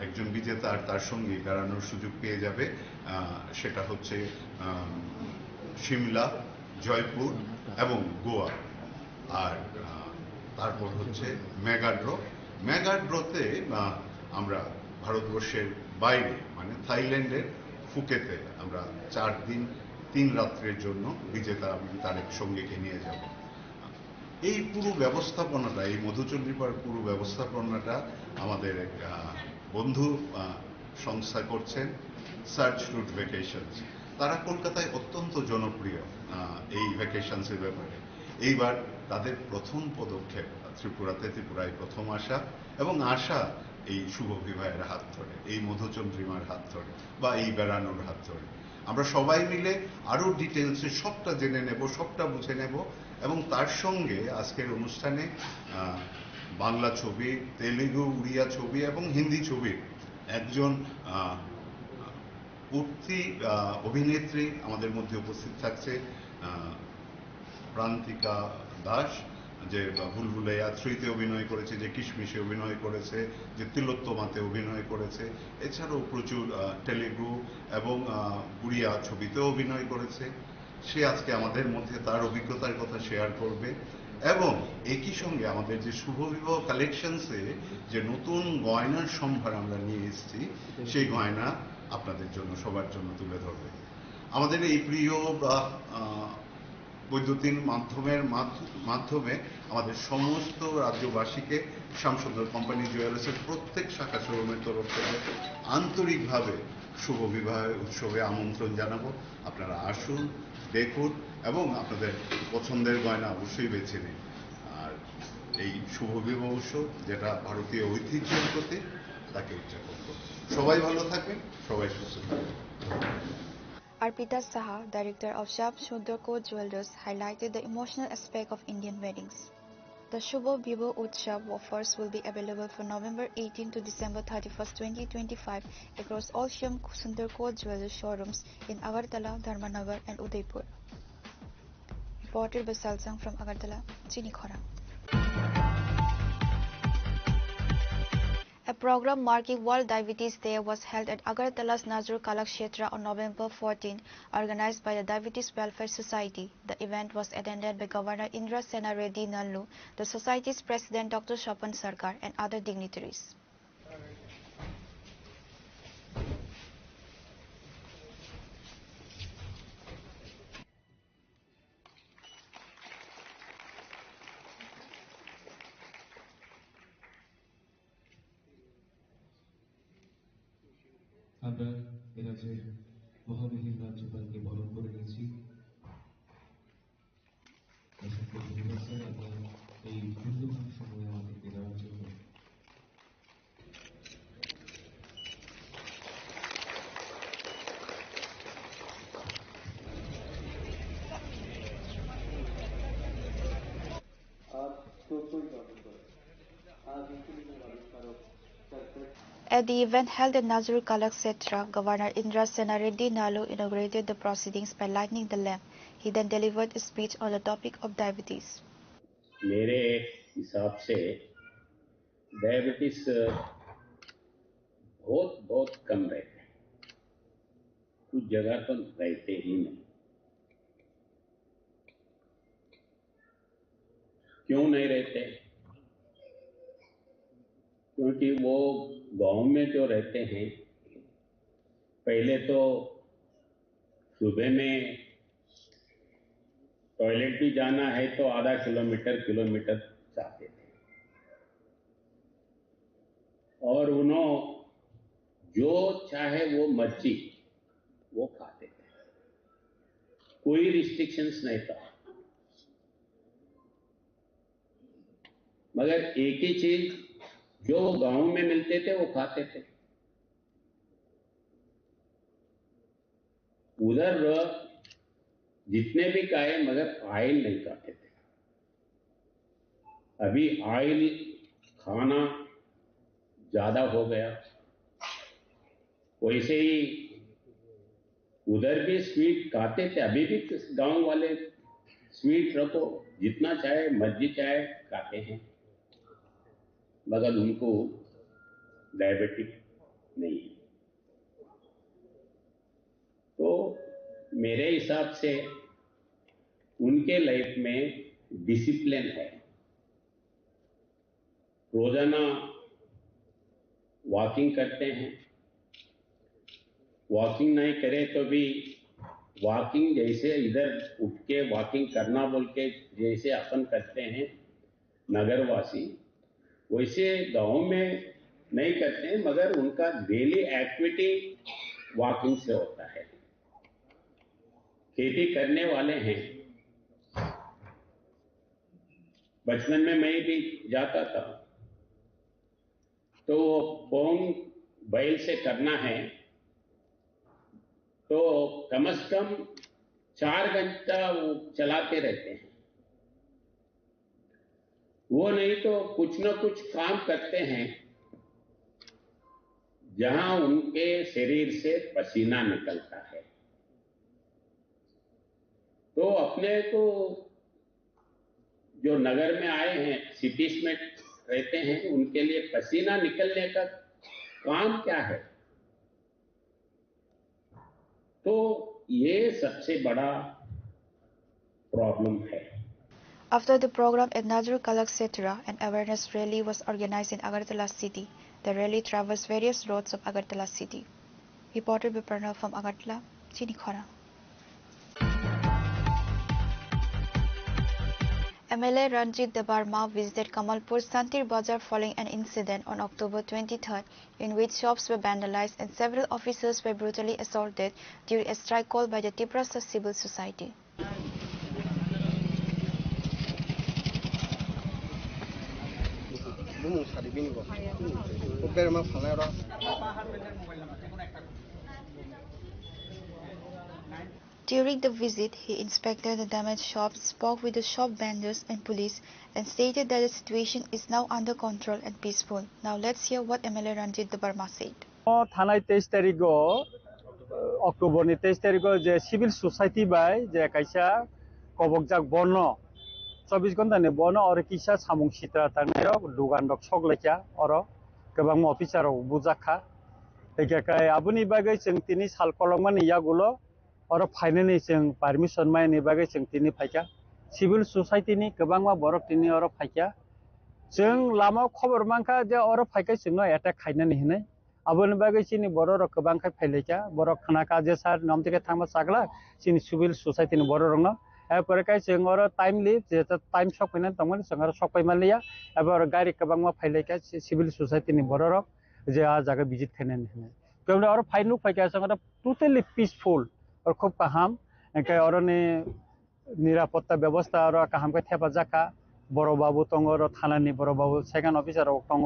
একজন বিজেতা আর তার সঙ্গে বেড়ানোর সুযোগ পেয়ে যাবে। সেটা হচ্ছে সিমলা, জয়পুর এবং গোয়া। আর তারপর হচ্ছে মেগা ড্র। মেগা ড্রতে আমরা ভারতবর্ষের বাইরে মানে থাইল্যান্ডের ফুকেতে আমরা 4 দিন 3 রাত্রের জন্য বিজেতা তার সঙ্গীকে নিয়ে যাব। এই পুরো ব্যবস্থাপনাটা, এই মধুচন্দ্রিমার পুরো ব্যবস্থাপনাটা আমাদের এক বন্ধু সংস্থা করছেন, সার্চ রুট ভ্যাকেশনস। তারা কলকাতায় অত্যন্ত জনপ্রিয় এই ভ্যাকেশনসের ব্যাপারে। এইবার তাদের প্রথম পদক্ষেপ ত্রিপুরায় প্রথম আসা এবং আসা এই শুভ বিবাহের হাত ধরে, এই মধুচন্দ্রিমার হাত ধরে বা এই বেড়ানোর হাত ধরে। আমরা সবাই মিলে আরো ডিটেলসে সবটা জেনে নেব, সবটা বুঝে নেব এবং তার সঙ্গে আজকের অনুষ্ঠানে বাংলা ছবি, তেলেগু, উড়িয়া ছবি এবং হিন্দি ছবির একজন উঠতি অভিনেত্রী আমাদের মধ্যে উপস্থিত থাকছে, প্রান্তিকা দাস, যে ভুলভুলাইয়া 3-তে অভিনয় করেছে, যে কিশমিশে অভিনয় করেছে, যে তিলোত্তমাতে অভিনয় করেছে। এছাড়াও প্রচুর তেলেগু এবং উড়িয়া ছবিতেও অভিনয় করেছে। সে আজকে আমাদের মধ্যে তার অভিজ্ঞতার কথা শেয়ার করবে এবং একই সঙ্গে আমাদের যে শুভ বিবাহ কালেকশনসে যে নতুন গয়নার সম্ভার আমরা নিয়ে এসেছি, সেই গয়না আপনাদের জন্য সবার জন্য তুলে ধরবে। আমাদের এই প্রিয় বৈদ্যুতিন মাধ্যমে আমাদের সমস্ত রাজ্যবাসীকে শ্যামসুন্দর কোম্পানি জুয়েলার্সের প্রত্যেক শাখা শোরুমের তরফ থেকে আন্তরিকভাবে শুভ বিবাহ উৎসবে আমন্ত্রণ জানাবো। আপনারা আসুন, দেখুন এবং আপনাদের পছন্দের গয়না অবশ্যই বেছে নিন। আর এই শুভ বিবাহ উৎসব যেটা ভারতীয় ঐতিহ্যের প্রতি, তাকে উদযাপন করুন। সবাই ভালো থাকবেন, সবাই সুস্থ থাকবেন। Arpita Saha, director of Shyam Sundar Co Jewelers, highlighted the emotional aspect of Indian weddings. The Shubho Bibaha Utsav offers will be available from November 18 to December 31st, 2025 across all Shyam Sundar Co Jewelers showrooms in Agartala, Dharmanagar and Udaipur. Reported by Salsang from Agartala, Chini Khora. A program marking World Diabetes Day was held at Agartala's Nazrul Kalakshetra on November 14, organized by the Diabetes Welfare Society. The event was attended by Governor Indra Sena Reddy Nallu, the Society's President Dr. Shapan Sarkar, and other dignitaries. আমরা এরাজ্যের মহামহিম রাজ্যপালকে বরণ করে নিয়েছি। অসংখ্য ধন্যবাদ sir আপনার এই মূল্যবান সময় আমাদেরকে দেওয়ার জন্য। At the event held at Nazrul Kalakshetra, Governor Indra Sena Reddy Nallu inaugurated the proceedings by lighting the lamp. He then delivered a speech on the topic of diabetes. मेरे हिसाब से डायबिटीज बहुत कम रहते हैं, कुछ जगह पर रहते ही नहीं। क्यों नहीं रहते? क्योंकि वो गांव में जो रहते हैं, पहले तो सुबह में टॉयलेट भी जाना है तो आधा किलोमीटर जाते थे और उन्होंने जो चाहे वो मर्जी वो खाते थे, कोई रिस्ट्रिक्शंस नहीं था। मगर एक ही चीज जो गांव में मिलते थे वो खाते थे। उधर जितने भी खाए मगर ऑयल नहीं खाते थे। अभी ऑयल खाना ज्यादा हो गया, वैसे ही उधर भी स्वीट खाते थे, अभी भी गांव वाले स्वीट रखो, जितना चाहे मर्जी चाहे खाते हैं, मगर उनको डायबिटिक नहीं है। तो मेरे हिसाब से उनके लाइफ में डिसिप्लिन है। रोजाना वॉकिंग करते हैं, वॉकिंग नहीं करे तो भी वॉकिंग जैसे इधर उठ के वॉकिंग करना बोल के जैसे अपन करते हैं नगरवासी, वैसे गांव में नहीं करते हैं, मगर उनका डेली एक्टिविटी वॉकिंग से होता है। खेती करने वाले हैं। बचपन में मैं भी जाता था, तो बोंग बैल से करना है तो कम से कम 4 घंटा वो चलाते रहते हैं। वो नहीं तो कुछ न कुछ काम करते हैं जहां उनके शरीर से पसीना निकलता है। तो अपने को जो नगर में आए हैं, सिटीज में रहते हैं, उनके लिए पसीना निकलने का काम क्या है? तो ये सबसे बड़ा प्रॉब्लम है। After the program at Nazrul Kalakshetra, an awareness rally was organized in Agartala city. The rally traversed various roads of Agartala city. Reported by Pranav from Agartala, Chinikhora. MLA Ranjit Debarma visited Kamalpur Santir Bazar following an incident on October 23rd in which shops were vandalized and several officers were brutally assaulted during a strike called by the Tiprasa Civil Society. During the visit, he inspected the damaged shops, spoke with the shop vendors and police, and stated that the situation is now under control and peaceful. Now let's hear what MLA Ranjit Debarma said. थानाय 23 तारिखो अक्टोबरनि 23 तारिखो जे civil society by J कायसा कबकजाक बन 24 घन्टानि बन और किसा सामुं सित्रा थांनाय दुगान दक सकलायखा और गोबां अफिसार बुजाखा एकाय आबुनि बागै जों तिनि साल कलमनि यागुलो और फाइनानि जों परमिशन मायनि बागै जों तिनि फायखा सिविल सोसाइटीनि गोबां बरक तिनि और फायखा जों लामा खबर मांखा जे और फायखा जोंनो अटैक खायनानि हनै आबुनि बागै सिनि बर र गोबां खाय फायलायखा बर खानाका जे सार नामतिके थांबा सागला सिनि सिविल सोसाइटीनि बर रंनो एपरकाय जों और टाइमलि जे टाइम सकैना दंमोन जों और सकैमालिया एबार गारि गोबां फायलायखा सिविल सोसाइटीनि बर र जे आ जागा विजिट खायनानि हनै गोबां और फाइनु फायखा जों टोटली पीसफुल और खूब काहाम एंके और निरापत्ता व्यवस्था और काहाम के थेपा जाका बर बाबू दङ और थानानि बर बाबू सेकेंड ऑफिसर दङ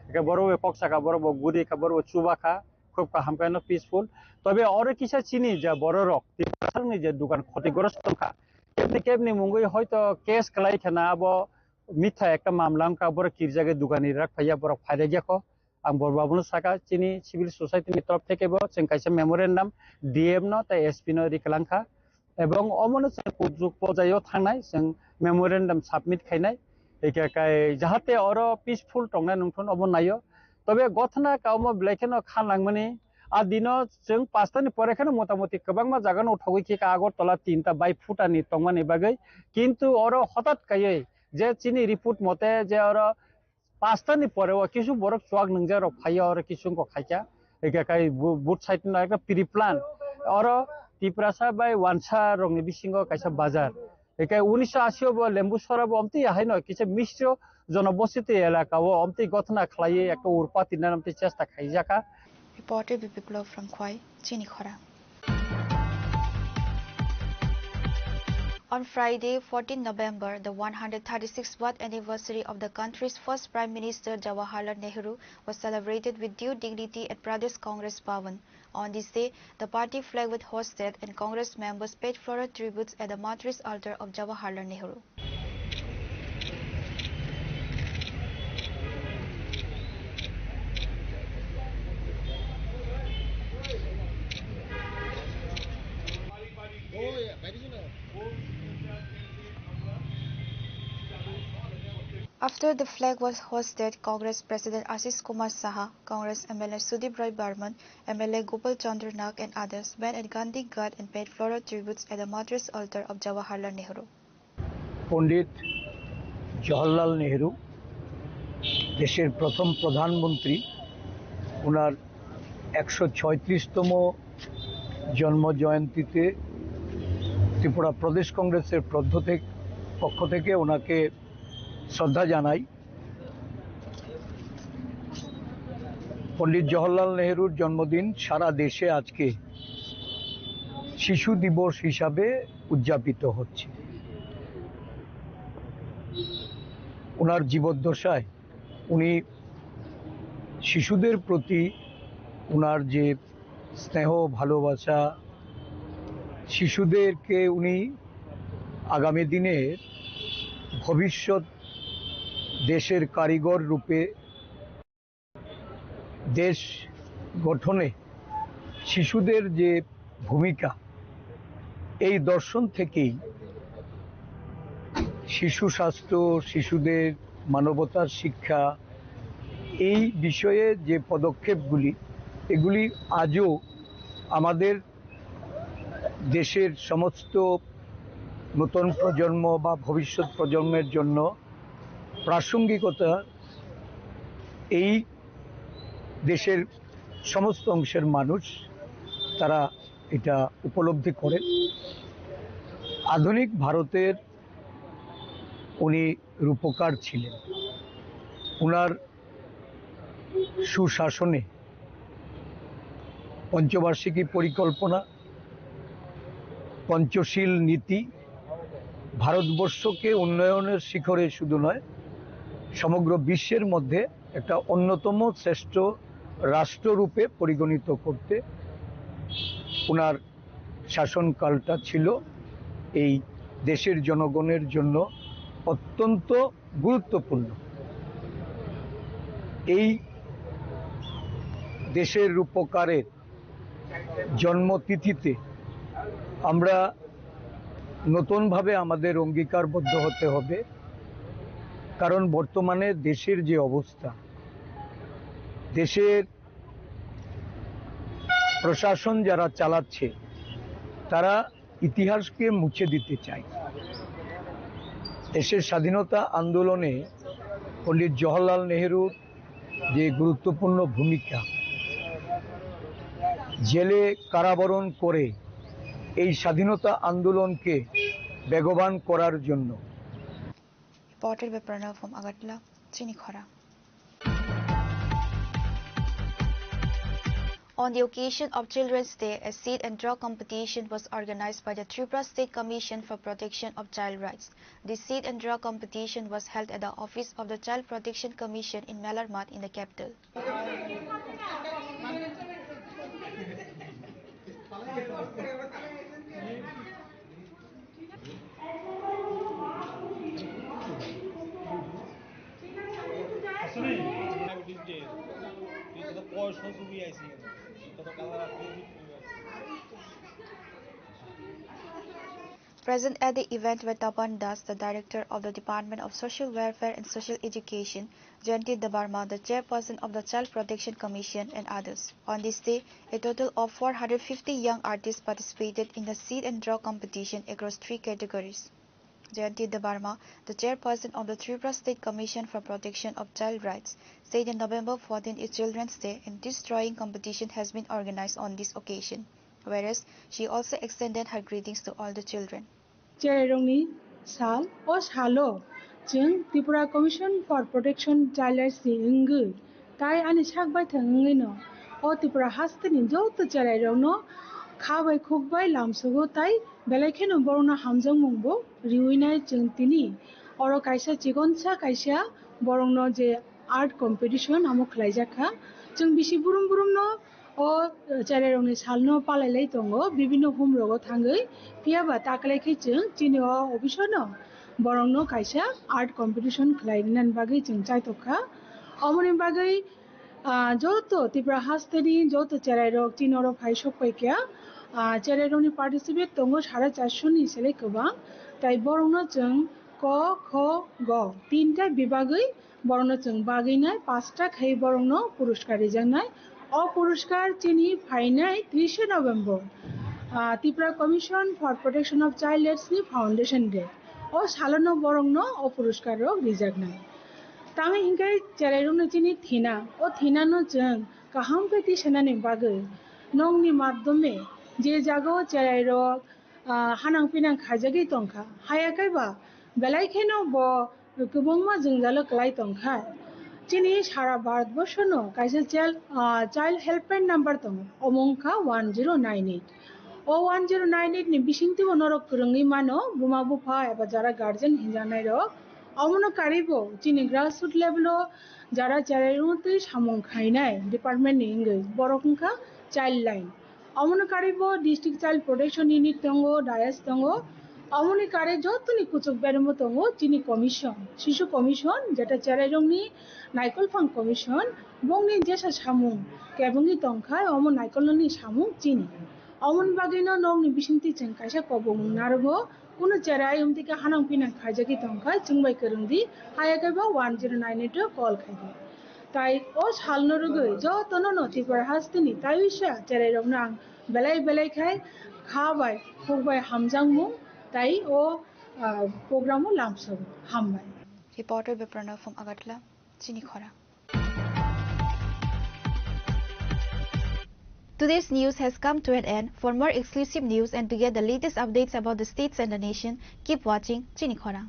एके बर पक्षाका बर गुरी का बर चुबाखा खूब काहाम के पीसफुल तबे और किसा चिनी जा बर रक तिरसांनि जे दुकान क्षतिग्रस्त दंखा केबनि केबनि मुंगै हयतो केस खालायखाना अब मिथा एकटा मामलांका बर किरजागे दुकानि राख फाया बर फायलागियाखो आं बरबाबुनो साका चिनी सिविल सोसाइटीनि तरफ थेकेबो जों कायसे मेमोरेन्डाम डीएम न ता एसपी न रिकलांखा एवं अमनो जों पजायाव थांनाय जों मेमोरेन्डाम सबमिट खायनाय एकाय जाहाते और पीसफुल टंगना नंथन अब नायो तबे गथना काउम ब्लेकेन खानलांमनि आ दिनो जों 5टानि परेखानो मोटामोटी गोबांमा जागान उठावै कि आगरतला 3टा बाय फुटानि टंगमानि बागै किन्तु और हठात कायै जे चिनी रिपोर्ट मते जे और 5टानि परे किछु बरक चुआक नंजार फाया और किछु को खायका एकाय बुट साइड न एक प्री प्लान और तिप्रासा बाय वानसा रंगनि बिसिंग कायसा बाजार एकाय 1980 बो लेम्बुसरा बो अमति हाय न किसे मिश्र जनबसति एलाका वो अमति गथना खलाये एक उरपाति नामति चेष्टा खायजाका Reported by Biplov from Khwai, Chinikhora. On Friday, 14 November, the 136th anniversary of the country's first Prime Minister Jawaharlal Nehru was celebrated with due dignity at Pradesh Congress Bhavan. On this day, the party flag was hosted and Congress members paid floral tributes at the martyrs altar of Jawaharlal Nehru. After the flag was hoisted, Congress President Ashish Kumar Saha, Congress MLA Sudip Roy Barman, MLA Gopal Chandra Nag and others went at Gandhi Ghat and paid floral tributes at the Madras altar of Jawaharlal Nehru. Pandit Jawaharlal Nehru দেশের প্রথম প্রধানমন্ত্রী, ওনার 136তম জন্ম জয়ন্তীতে ত্রিপুরা প্রদেশ কংগ্রেসের পক্ষ থেকে ওনাকে শ্রদ্ধা জানাই। পণ্ডিত জওহরলাল নেহরুর জন্মদিন সারা দেশে আজকে শিশু দিবস হিসাবে উদযাপিত হচ্ছে। ওনার জীবদ্দশায় উনি শিশুদের প্রতি ওনার যে স্নেহ ভালোবাসা, শিশুদেরকে উনি আগামী দিনের ভবিষ্যৎ দেশের কারিগর রূপে দেশ গঠনে শিশুদের যে ভূমিকা, এই দর্শন থেকেই শিশু স্বাস্থ্য, শিশুদের মানবতার শিক্ষা, এই বিষয়ে যে পদক্ষেপগুলি, এগুলি আজও আমাদের দেশের সমস্ত নতুন প্রজন্ম বা ভবিষ্যৎ প্রজন্মের জন্য প্রাসঙ্গিকতা এই দেশের সমস্ত অংশের মানুষ তারা এটা উপলব্ধি করে। আধুনিক ভারতের উনি রূপকার ছিলেন। ওনার সুশাসনে পঞ্চবার্ষিকী পরিকল্পনা, পঞ্চশীল নীতি ভারতবর্ষকে উন্নয়নের শিখরে শুধু নয়, সমগ্র বিশ্বের মধ্যে একটা অন্যতম শ্রেষ্ঠ রাষ্ট্ররূপে পরিগণিত করতে ওনার শাসনকালটা ছিল এই দেশের জনগণের জন্য অত্যন্ত গুরুত্বপূর্ণ। এই দেশের রূপকারের জন্মতিথিতে আমরা নতুনভাবে আমাদের অঙ্গীকারবদ্ধ হতে হবে, কারণ বর্তমানে দেশের যে অবস্থা, দেশের প্রশাসন যারা চালাচ্ছে তারা ইতিহাসকে মুছে দিতে চায়। দেশের স্বাধীনতা আন্দোলনে পণ্ডিত জওহরলাল নেহরুর যে গুরুত্বপূর্ণ ভূমিকা, জেলে কারাবরণ করে এই স্বাধীনতা আন্দোলনকে বেগবান করার জন্য। Reported by Pranav from Agartala, Chinikhara. On the occasion of Children's Day, a seed and draw competition was organized by the Tripura State Commission for Protection of Child Rights. The seed and draw competition was held at the office of the Child Protection Commission in Mallarmat in the capital. Present at the event were Tapan Das, the Director of the Department of Social Welfare and Social Education, Jayanti Dabarma, the Chairperson of the Child Protection Commission, and others. On this day, a total of 450 young artists participated in the seed and draw competition across 3 categories. Jayanti Dabarma, the Chairperson of the Tripura State Commission for Protection of Child Rights, said that November 14 is Children's Day and this drawing competition has been organized on this occasion, whereas she also extended her greetings to all the children. Chererongni sal o salo jeng Tripura Commission for Protection Child Rights ni enggu tai ani sakbai thangai no o Tripura haste ni joto chererongno khabai khukbai lamsugo tai belaikeno borona hamjang mungbo riuinai jeng tini oro kaisa chigonsa kaisa borongno je art competition amo khlaijakha jeng bisi burum burum no o chererongni salno palailai tongo bibinno humrogo thangai piaba taklaikhai jeng chini o obisono borongno kaisa art competition khlainan bagai jeng chaitokha omoni bagai joto Tripura hasteni joto chererok chinoro phai sokpaikya chererongni participate tongo 450 ni selai kobang tai borongno jeng ক খ গ তিনটা বিভাগই বর্ণ जों বাগিনায় 5টা খাই বর্ণ পুরস্কার রিজাংনাय অপুরস্কার চিনি ফাইনাय 30 November Tripura commission for protection of child rights নি ফাউন্ডেশন ডে ও সালানো বরংন অপুরস্কার রিজাংनाय तामे हिंगाय चेराइरंनो चिनि थिना ओ थिनानो जों गाहाम पेति सेनानि बागै नंनि माध्यमे जे जागो चेराइरो हानां पिनां खाजागै तंखा हायाखैबा बेलायखेनो ब गोबांमा जोंजालो क्लाय तंखा चिनि सारा भारतबर्षनो काइसे चाइल्ड हेल्पलाइन नम्बर दं अमंखा 1098 ओ 1098 नि बिसिंति नरक फोरोंङै मानो बुमा बुफा एबा जारा गार्जेन हिंजानाय रक अमनो कारिबो चिनि ग्रासरुट लेवलो जारा चेराइरंतै सामं खायनाय डिपार्टमेंट नि इंगै बरखंखा चाइल्ड लाइन अमनो कारिबो डिस्ट्रिक्ट चाइल्ड प्रोटेक्शन यूनिट दंगो डायस दंगो अमनि कारे जतनि कुचुक बेरमो दंगो चिनि कमिशन शिशु कमिशन जेटा चेराइरंनि नायकलफां कमिशन बंनि जेसा सामं केबंगि तंखाय अमो नायकलनि सामं चिनि अमन बागैनो नंनि बिसिंति जों कायसा कबं नारगो कुनो चेराइ उमतिका हानां पिनां खायजागि तंखाय जोंबाय करंदि हायाखैबा 1098 कल खायदि ताई ओ सालनो रगै जतनो नथिफोर हास्तिनि ताइसा चेराइरंनो आं बेलाय बेलायखाय खाबाय खुबाय हामजांमु ताई ओ प्रोग्रामो लामसो हामबाय reporter विप्रणव from Agartala Chini Khora. Today's news has come to an end. For more exclusive news and to get the latest updates about the states and the nation, keep watching Chini Khora.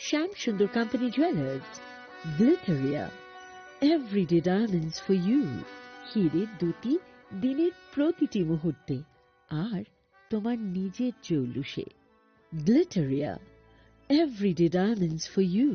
Shyam Sundar Company Jewelers, Glitteria, everyday diamonds for you. হিরের দুটি দিনের প্রতিটি মুহূর্তে আর তোমার নিজের জৌলুসে। Glitteria, everyday diamonds for you.